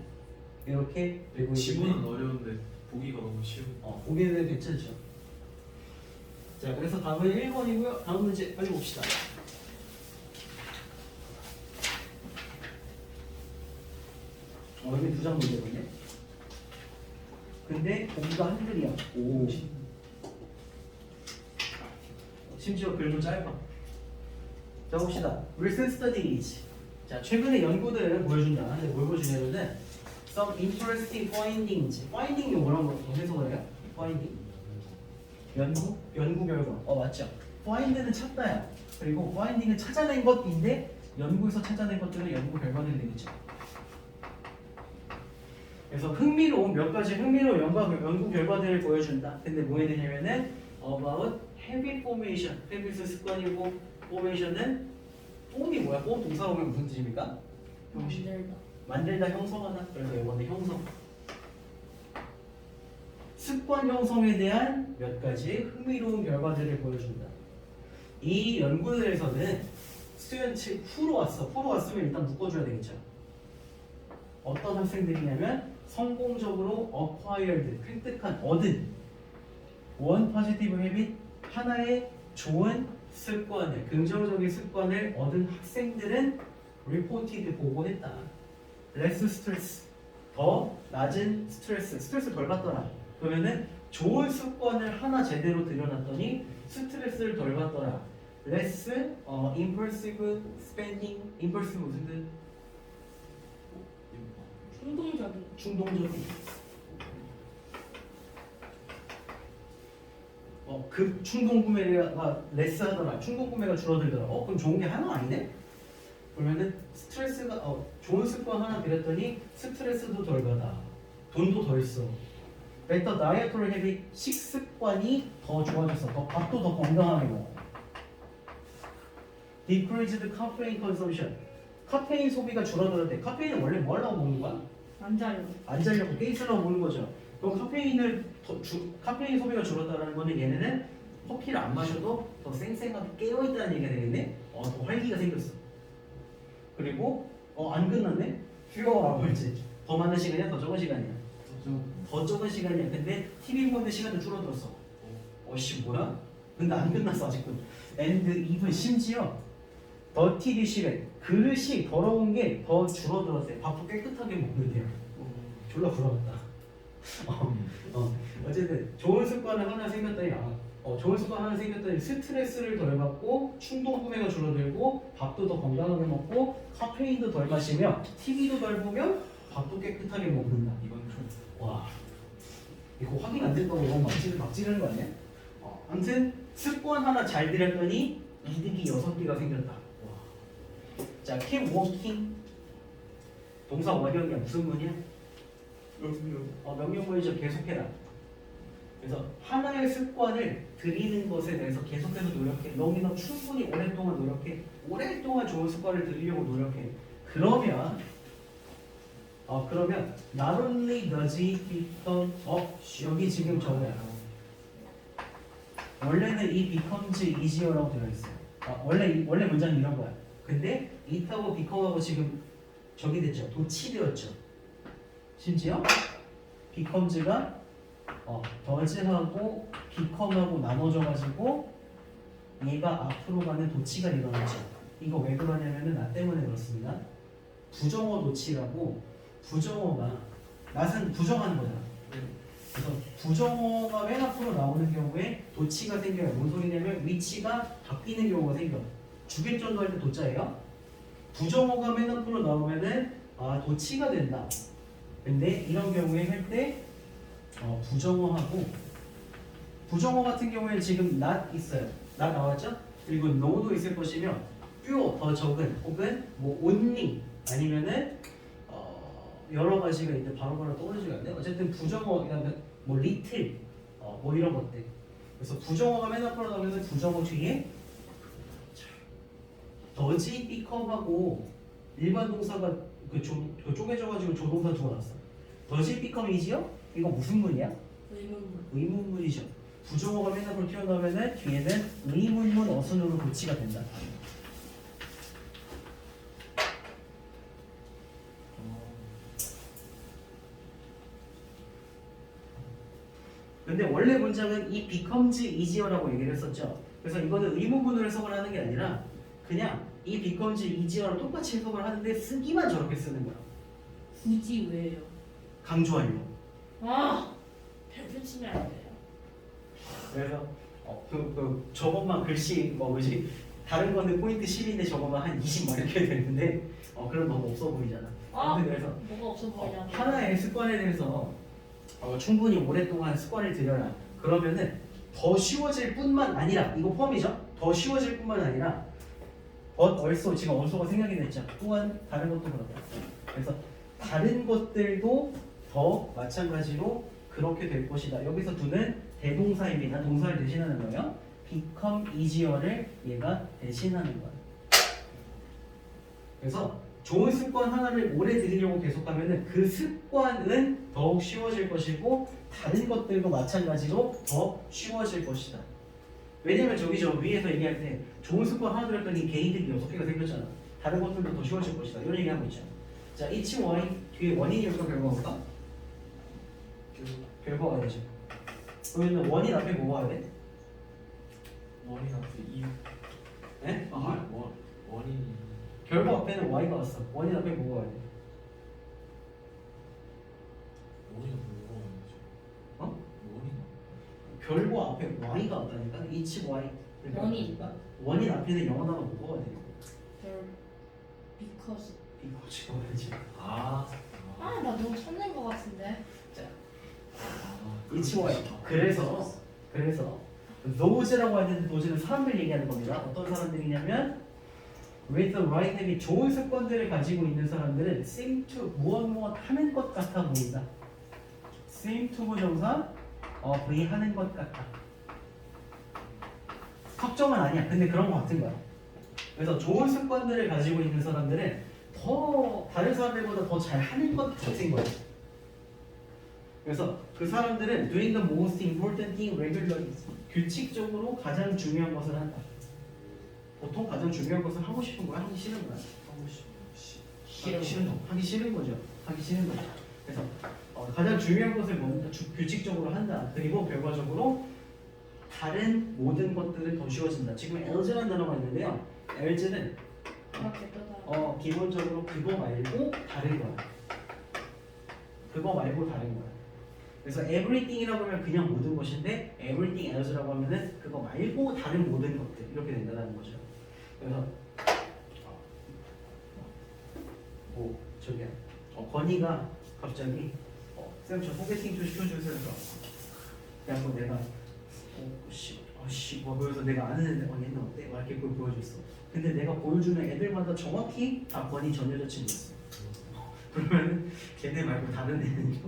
Speaker 1: 이렇게 되고
Speaker 3: 지문은
Speaker 1: 있는데
Speaker 3: 어려운데 보기가 너무 쉬운.
Speaker 1: 보기에는 괜찮죠. 자, 그래서 답은 1번이고요. 다음 문제 빨리 봅시다. 여기 2장 문제거든요. 근데 보기가 한글이야. 심지어 글도 짧아. 자, 봅시다. Recent studies. 자, 최근의 연구들을 보여준다. 근데 뭘 보여주냐면은 some interesting findings. finding이 뭐라고 해석을 해요? finding? 연구 결과. 맞죠? find는 찾다야. 그리고 finding은 찾아낸 것인데 연구에서 찾아낸 것들은 연구 결과들이 되겠죠. 그래서 흥미로운 몇 가지 흥미로운 연구 결과들을 보여준다. 근데 뭐 해야 되냐면은 about habit formation. habit은 습관이고 formation은 폼이 뭐야? 폼 동사로 오면 무슨 뜻입니까? 만들다 형성하다. 그래서 이번에 형성. 습관 형성에 대한 몇 가지 흥미로운 결과들을 보여준다. 이 연구들에서는 스튜던트 후로 왔으면 일단 묶어줘야 되겠죠. 어떤 학생들이냐면 성공적으로 acquired, 획득한, 얻은 one positive habit, 하나의 좋은 습관을, 긍정적인 습관을 얻은 학생들은 reported, 보고했다. less stress, 더 낮은 스트레스 덜 받더라. 그러면은 좋은 습관을 하나 제대로 들여놨더니 스트레스를 덜 받더라. less impulsive spending, impulsive 무슨 뜻?
Speaker 2: 충동적인.
Speaker 1: 충동적인. 그 충동 구매가 레스 하더라. 충동 구매가 줄어들더라. 그럼 좋은 게 하나 아니네? 그러면은 스트레스가 좋은 습관 하나 들였더니 스트레스도 덜 받아. 돈도 덜 써. better dietary habit, 식습관이 더 좋아졌어. 밥도 더 건강하게 먹어. decreased caffeine consumption. 카페인 소비가 줄어들었대. 카페인은 원래 뭐 하려고 먹는 거야?
Speaker 2: 안 자요.
Speaker 1: 안 자려고 깨 있으려고 먹는 거죠. 그럼 카페인 소비가 줄었다는 거는 얘네는 커피를 안 마셔도 더 쌩쌩하게 깨어있다는 얘기가 되겠네? 더 활기가 생겼어. 그리고 안 끝났네? fewer hours. 더 많은 시간이야? 더 적은 시간이야? 더 적은 시간이야. 근데 TV 보는 시간도 줄어들었어. 씨 뭐야? 근데 안 끝났어 아직도. and even 심지어 더티 디시래, 그릇이 더러운 게 더 줄어들었어요. 밥도 깨끗하게 먹는데요. 졸라 부러웠다. 어쨌든 좋은 습관을 하나 생겼더니 좋은 습관 하나 생겼더니 스트레스를 덜 받고 충동 구매가 줄어들고 밥도 더 건강하게 먹고 카페인도 덜 마시며 TV도 덜 보면 밥도 깨끗하게 먹는다.
Speaker 3: 이건 좀
Speaker 1: 와, 이거 확인 안 된다고 이거 막 찌르는 거 아니야? 아무튼 습관 하나 잘 들였더니 이득이 6개가 생겼다. 와. 자, keep working. 동사 원형이야. 무슨 문이야? 명령문이죠. 계속해라. 그래서 하나의 습관을 들이는 것에 대해서 계속해서 노력해. 너희는 충분히 오랫동안 노력해. 오랫동안 좋은 습관을 들이려고 노력해. 그러면 not only does it become 여기 지금 저거야. 원래는 이 becomes easier라고 되어 있어요. 원래 문장이 이런 거야. 근데 it하고 become하고 지금 저기 됐죠. 도치되었죠. 심지어 becomes가 does하고 become하고 나눠져가지고 얘가 앞으로 가는 도치가 일어났죠. 이거 왜 그러냐면은 나 때문에 그렇습니다. 부정어 도치라고 부정어가 낫은 부정하는 거잖아. 그래서 부정어가 맨 앞으로 나오는 경우에 도치가 생겨요. 뭔 소리냐면 위치가 바뀌는 경우가 생겨. 주객전도 할 때 도자예요. 부정어가 맨 앞으로 나오면은 도치가 된다. 근데 이런 경우에 할 때 부정어하고 부정어 같은 경우에 지금 not 있어요. not 나왔죠? 그리고 no도 있을 것이며 few 더 적은 혹은 뭐 only 아니면은 여러 가지가 있는데 바로바로 떠오르지가 않네. 어쨌든 부정어 그다음에 뭐 little 뭐 이런 것들. 그래서 부정어가 맨 앞으로 나오면은 부정어 뒤에 does become하고 일반 동사가 쪼개져가지고 조동사 두고 났어. does become easier? 이거 무슨 문이야?
Speaker 2: 의문문.
Speaker 1: 의문문이죠. 부정어가 맨 앞으로 튀어나오면은 뒤에는 의문문 어순으로 고치가 된다. 근데 원래 문장은 이 becomes easier라고 얘기를 했었죠. 그래서 이거는 의문문으로 해석을 하는 게 아니라 그냥 이 becomes easier랑 똑같이 해석을 하는데 쓰기만 저렇게 쓰는 거야.
Speaker 2: 굳이 왜요?
Speaker 1: 강조하려고.
Speaker 2: 별표 치면 안 돼요.
Speaker 1: 그래서 저것만 글씨 뭐지 다른 거는 포인트 10인데 저것만 한 20 막 이렇게 되는데 그럼 너무 없어 보이잖아. 아무튼 그래서
Speaker 2: 뭐가 없어 보이냐?
Speaker 1: 하나의 습관에 대해서 충분히 오랫동안 습관을 들여라. 그러면은 더 쉬워질 뿐만 아니라 이거 포함이죠. 더 쉬워질 뿐만 아니라 also 지금 also가 생각이 됐죠. 또한 다른 것도 그렇다. 그래서 다른 것들도 더 마찬가지로 그렇게 될 것이다. 여기서 do는 대동사입니다. 동사를 대신하는 거예요. become easier를 얘가 대신하는 거예요. 그래서 좋은 습관 하나를 오래 들이려고 계속하면은 그 습관은 더욱 쉬워질 것이고 다른 것들도 마찬가지로 더 쉬워질 것이다. 왜냐면 저기 저 위에서 얘기할 때 좋은 습관 하나 들었더니 개이득이 6개가 생겼잖아. 다른 것들도 더 쉬워질 것이다. 이런 얘기하고 있잖아. 자, 이치 y 뒤에 원인이 올까 결과가 올까? 결과가 와야 되죠. 그러면 원인 앞에 뭐가 와야 돼?
Speaker 3: 원인 앞에 이유.
Speaker 1: 네?
Speaker 3: 원인이.
Speaker 1: 결과 앞에는 y가 왔어. 원인 앞에 뭐가 와야 돼?
Speaker 3: 원인 앞에 뭐가 있지?
Speaker 1: 어?
Speaker 3: 원인.
Speaker 1: 결과 앞에 y가 왔다니까? 이치 y
Speaker 2: 원인.
Speaker 1: 원인 앞에는 영어 단어 뭐가 와야 돼?
Speaker 2: 별 because.
Speaker 1: 이거 지금 와야지.
Speaker 3: 아.
Speaker 2: 아, 나 너무 천낸 거 같은데.
Speaker 1: 이치 y. 그래서 nose라고 하는데 nose는 사람들 얘기하는 겁니다. 어떤 사람들이냐면 with the right habit 좋은 습관들을 가지고 있는 사람들은 seem to 무엇 하는 것 같아 보인다. seem to 부정사 V 하는 것 같다. 확정은 아니야. 근데 그런 것 같은 거야. 그래서 좋은 습관들을 가지고 있는 사람들은 더 다른 사람들보다 더 잘 하는 것 같은 거야. 그래서 그 사람들은 doing the most important thing regularly 규칙적으로 가장 중요한 것을 한다. 보통 가장 중요한 것을 하고 싶은 거야, 하기 싫은 거야? 하기 싫은 거죠. 하기 싫은 거죠. 그래서 가장 중요한 것을 규칙적으로 한다. 그리고 결과적으로 다른 모든 것들은 더 쉬워진다. 지금 else라는 단어가 있는데요. else는
Speaker 2: 이렇게 또
Speaker 1: 기본적으로 그거 말고 다른 거야. 그거 말고 다른 거야. 그래서 everything이라고 하면 그냥 모든 것인데 everything else라고 하면은 그거 말고 다른 모든 것들 이렇게 된다는 거죠. 그래서 저기야 건이가 갑자기 쌤 저 소개팅 좀 시켜주세요. 그래서 내가 그래서 내가 아는 애들 얘는 어때? 막 이렇게 그걸 보여줬어. 근데 내가 보여주는 애들마다 정확히 다 건이 전 여자친구였어. 그러면은 걔네 말고 다른 애는요?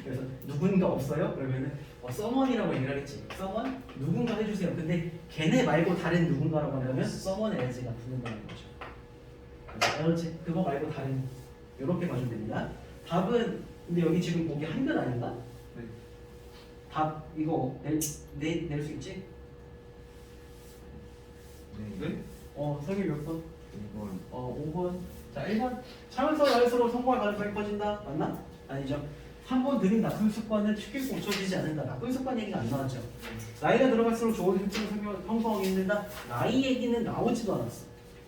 Speaker 1: 그래서 누군가 없어요? 그러면은 someone이라고 얘기를 하겠지. someone? 누군가 해주세요. 근데 걔네 말고 다른 누군가라고 한다면 someone else가 붙는다는 거죠. else 그거 말고 다른 이렇게 봐주면 됩니다. 답은 근데 여기 지금 보기 한글 아닌가?
Speaker 3: 네.
Speaker 1: 답 이거 낼 수 있지?
Speaker 4: 네.
Speaker 1: 성이 몇 번?
Speaker 4: 1번
Speaker 1: 5번. 자, 1번. 차면서 할수록 성공할 가능성이 커진다. 맞나? 아니죠. 3번 들인 나쁜 습관은 쉽게 고쳐지지 않는다. 나쁜 습관 얘기가 안 나왔죠. 나이가 들어갈수록 좋은 습관을 형성하기 힘들다. 나이 얘기는 나오지도 않았어.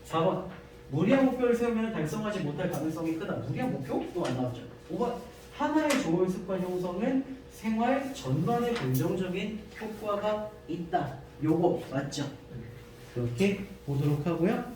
Speaker 1: 4번. 무리한 목표를 세우면 달성하지 못할 가능성이 크다. 무리한 목표도 안 나왔죠. 5번. 하나의 좋은 습관 형성은 생활 전반에 긍정적인 효과가 있다. 요거 맞죠? 그렇게 보도록 하고요.